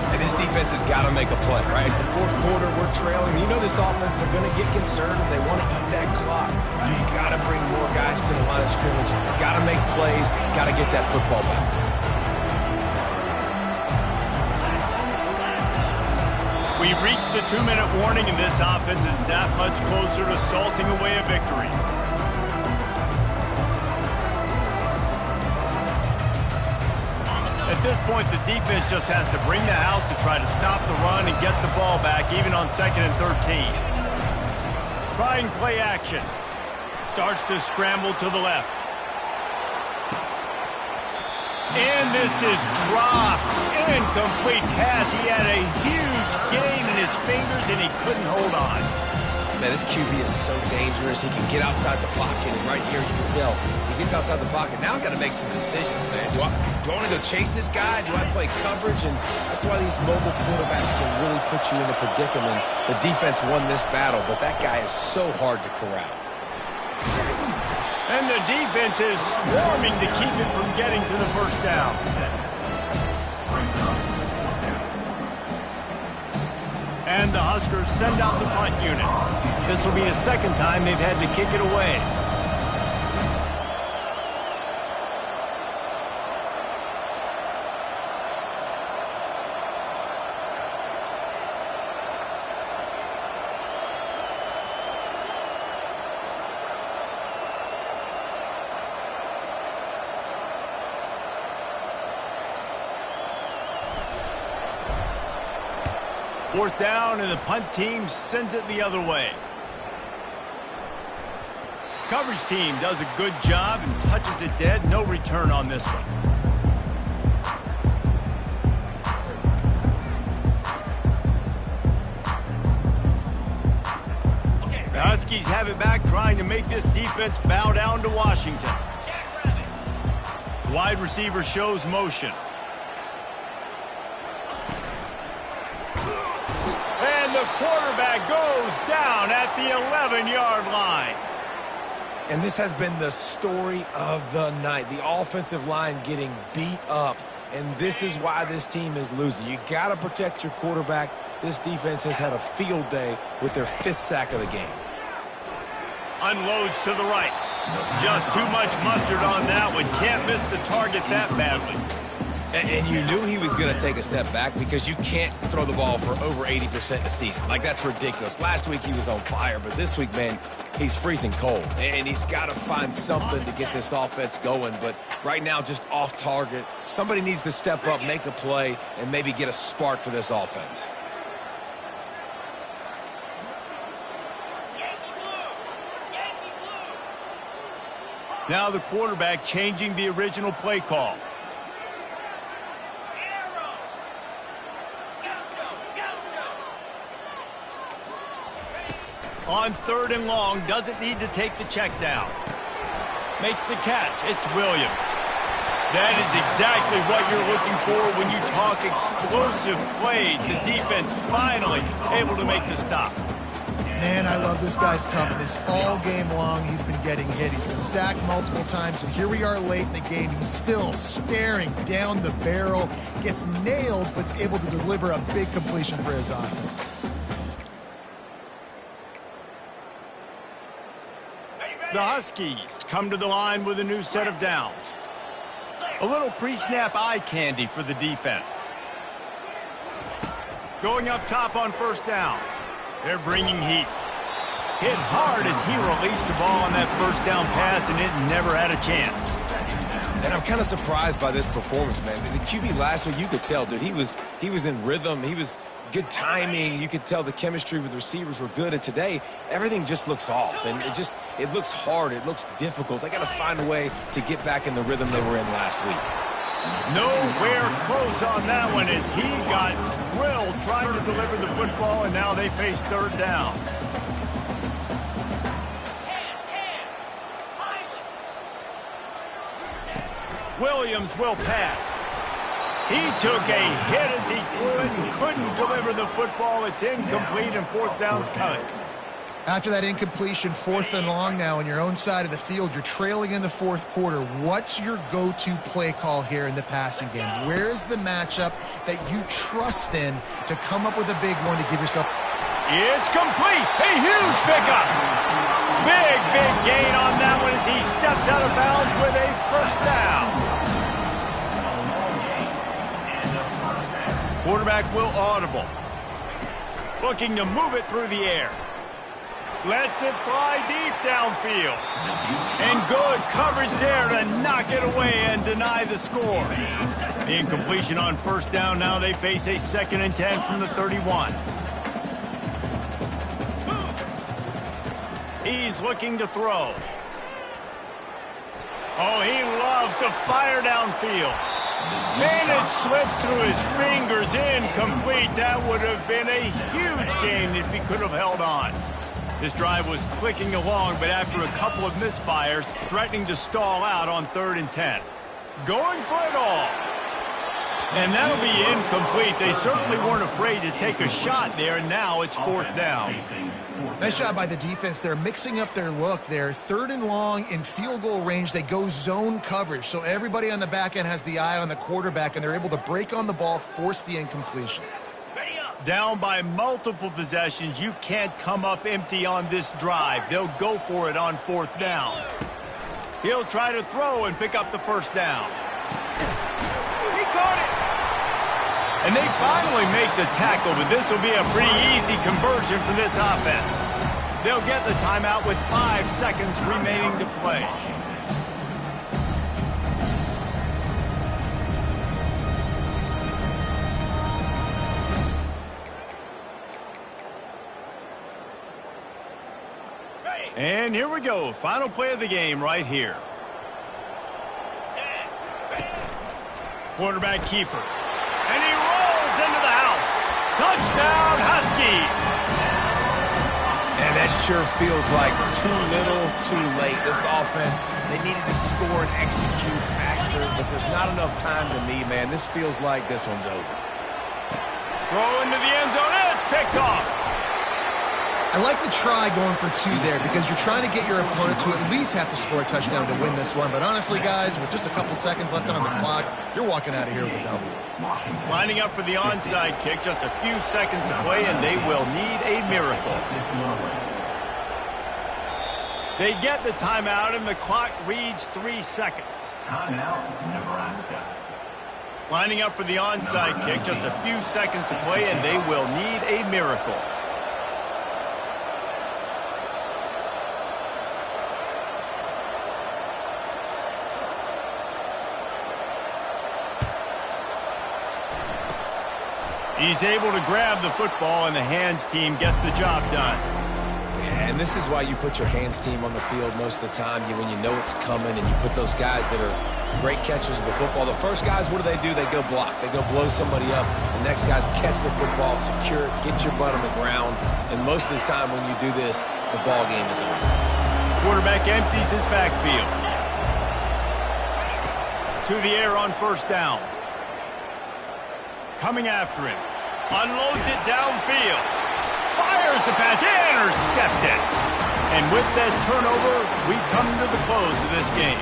And this defense has got to make a play, right? It's the fourth quarter. We're trailing. You know this offense, they're going to get conservative. They want to eat that clock. You got to bring more guys to the line of scrimmage. Got to make plays. Got to get that football back. We've reached the 2-minute warning, and this offense is that much closer to salting away a victory. At this point, the defense just has to bring the house to try to stop the run and get the ball back, even on 2nd and 13. Trying play action. Starts to scramble to the left. And this is dropped. Incomplete pass. He had a huge gain in his fingers, and he couldn't hold on. Man, this QB is so dangerous. He can get outside the pocket, and right here you can tell he gets outside the pocket. Now I've got to make some decisions, man. Do I want to go chase this guy? Do I play coverage? And that's why these mobile quarterbacks can really put you in a predicament. The defense won this battle, but that guy is so hard to corral. And the defense is swarming to keep it from getting to the first down. And the Huskers send out the punt unit. This will be the second time they've had to kick it away. Fourth down, and the punt team sends it the other way. Coverage team does a good job and touches it dead. No return on this one. The Huskies have it back, trying to make this defense bow down to Washington. Wide receiver shows motion. And the quarterback goes down at the 11-yard line. And this has been the story of the night. The offensive line getting beat up. And this is why this team is losing. You got to protect your quarterback. This defense has had a field day with their 5th sack of the game. Unloads to the right. Just too much mustard on that one. Can't miss the target that badly. And you knew he was going to take a step back because you can't throw the ball for over 80% a season. Like, that's ridiculous. Last week he was on fire, but this week, man, he's freezing cold. And he's got to find something to get this offense going. But right now, just off target. Somebody needs to step up, make a play, and maybe get a spark for this offense. Now the quarterback changing the original play call. On 3rd and long, doesn't need to take the check down. Makes the catch. It's Williams. That is exactly what you're looking for when you talk explosive plays. The defense finally able to make the stop. Man, I love this guy's toughness. All game long, he's been getting hit. He's been sacked multiple times, and here we are late in the game. He's still staring down the barrel, gets nailed, but's able to deliver a big completion for his offense. The Huskies come to the line with a new set of downs. A little pre-snap eye candy for the defense. Going up top on first down. They're bringing heat. Hit hard as he released the ball on that first down pass, and it never had a chance. And I'm kind of surprised by this performance, man. The QB last week, you could tell, dude, he was in rhythm. He was good timing. You could tell the chemistry with the receivers were good. And today, everything just looks off. And it looks hard. It looks difficult. They got to find a way to get back in the rhythm they were in last week. Nowhere close on that one as he got drilled trying to deliver the football, and now they face third down. Williams will pass. He took a hit as he threw it and couldn't deliver the football. It's incomplete, and fourth down's coming. After that incompletion, 4th and long now on your own side of the field, you're trailing in the fourth quarter. What's your go-to play call here in the passing game? Where is the matchup that you trust in to come up with a big one to give yourself? It's complete. A huge pickup. Big gain on that one as he steps out of bounds with a first down. Quarterback will audible. Looking to move it through the air. Lets it fly deep downfield. And good coverage there to knock it away and deny the score. The incompletion on first down. Now they face a 2nd and 10 from the 31. He's looking to throw. Oh, he loves to fire downfield. Man, it slips through his fingers, incomplete. That would have been a huge gain if he could have held on. This drive was clicking along, but after a couple of misfires, threatening to stall out on 3rd and 10. Going for it all. And that'll be incomplete. They certainly weren't afraid to take a shot there, and now it's 4th down. Nice job by the defense. They're mixing up their look there. 3rd and long in field goal range. They go zone coverage. So everybody on the back end has the eye on the quarterback, and they're able to break on the ball, force the incompletion. Down by multiple possessions. You can't come up empty on this drive. They'll go for it on 4th down. He'll try to throw and pick up the first down. He caught it. And they finally make the tackle, but this will be a pretty easy conversion for this offense. They'll get the timeout with 5 seconds remaining to play. And here we go. Final play of the game right here. Quarterback keeper. And he rolls into the house. Touchdown, Huskies. And that sure feels like too little, too late. This offense, they needed to score and execute faster, but there's not enough time to me, man. This feels like this one's over. Throw into the end zone. It's picked off. I like the try going for 2 there because you're trying to get your opponent to at least have to score a touchdown to win this one. But honestly, guys, with just a couple seconds left on the clock, you're walking out of here with a W. Lining up for the onside kick. Just a few seconds to play, and they will need a miracle. They get the timeout, and the clock reads 3 seconds. Timeout, Nebraska. Lining up for the onside kick. Just a few seconds to play, and they will need a miracle. He's able to grab the football, and the hands team gets the job done. Yeah, and this is why you put your hands team on the field most of the time. When you know it's coming, and you put those guys that are great catchers of the football. The first guys, what do? They go block. They go blow somebody up. The next guys catch the football, secure it, get your butt on the ground. And most of the time when you do this, the ball game is over. Quarterback empties his backfield. To the air on first down. Coming after him. Unloads it downfield. Fires the pass. Intercepted. And with that turnover, we come to the close of this game.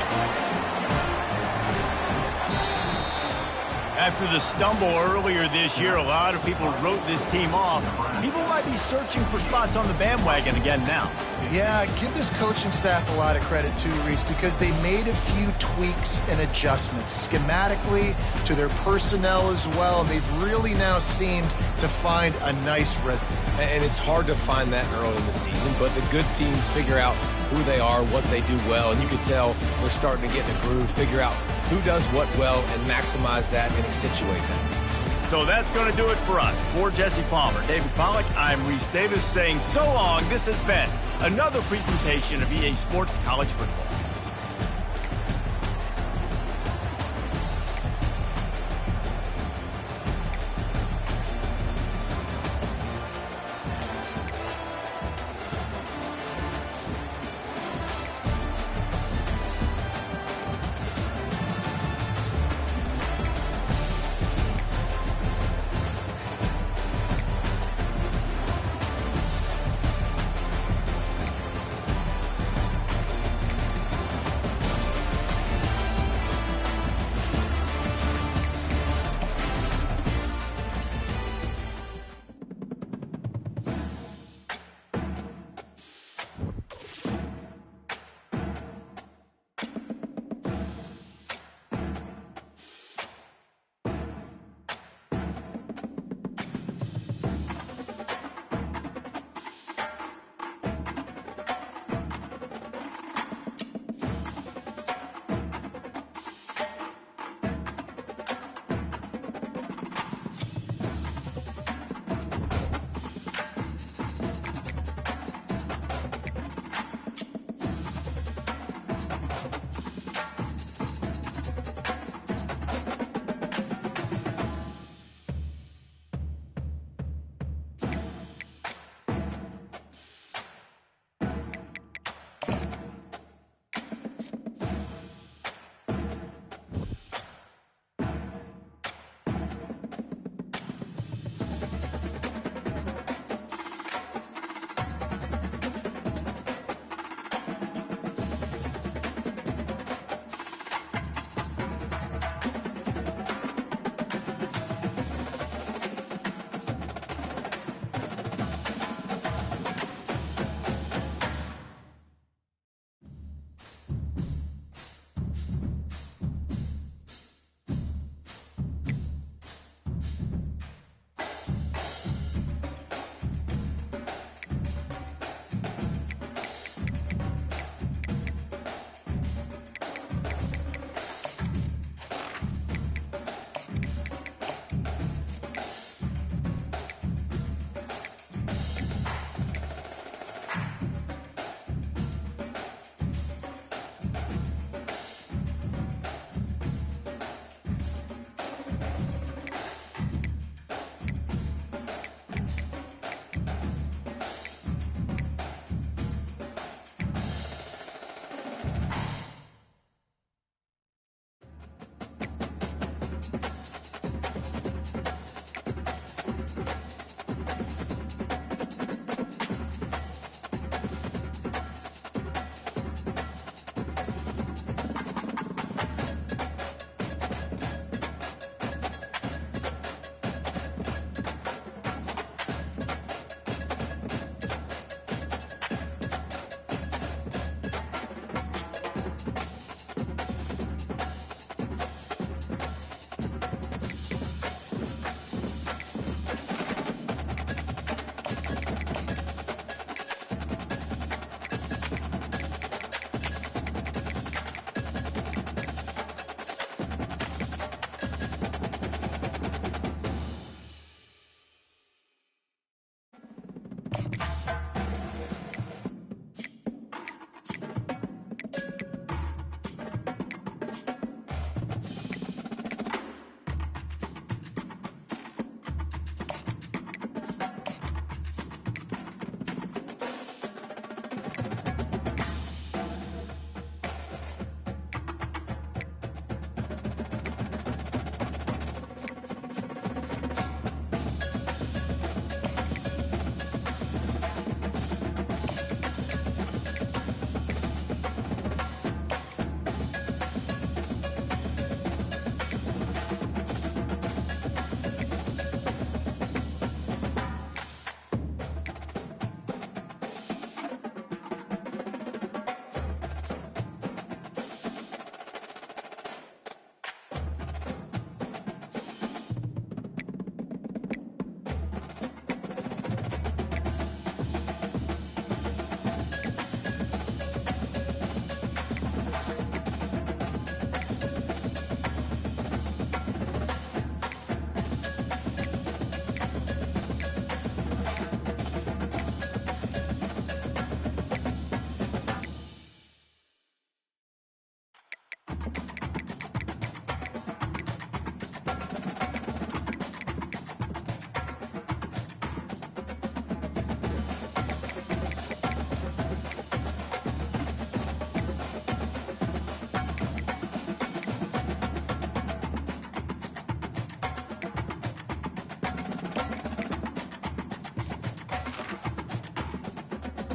After the stumble earlier this year, a lot of people wrote this team off. People might be searching for spots on the bandwagon again now. Yeah, give this coaching staff a lot of credit too, Reese, because they made a few tweaks and adjustments schematically to their personnel as well, and they've really now seemed to find a nice rhythm. And it's hard to find that early in the season, but the good teams figure out who they are, what they do well, and you can tell we're starting to get in a groove, figure out who does what well, and maximize that and accentuate that. So that's going to do it for us. For Jesse Palmer, David Pollack, I'm Reese Davis saying so long. This has been another presentation of EA Sports College Football.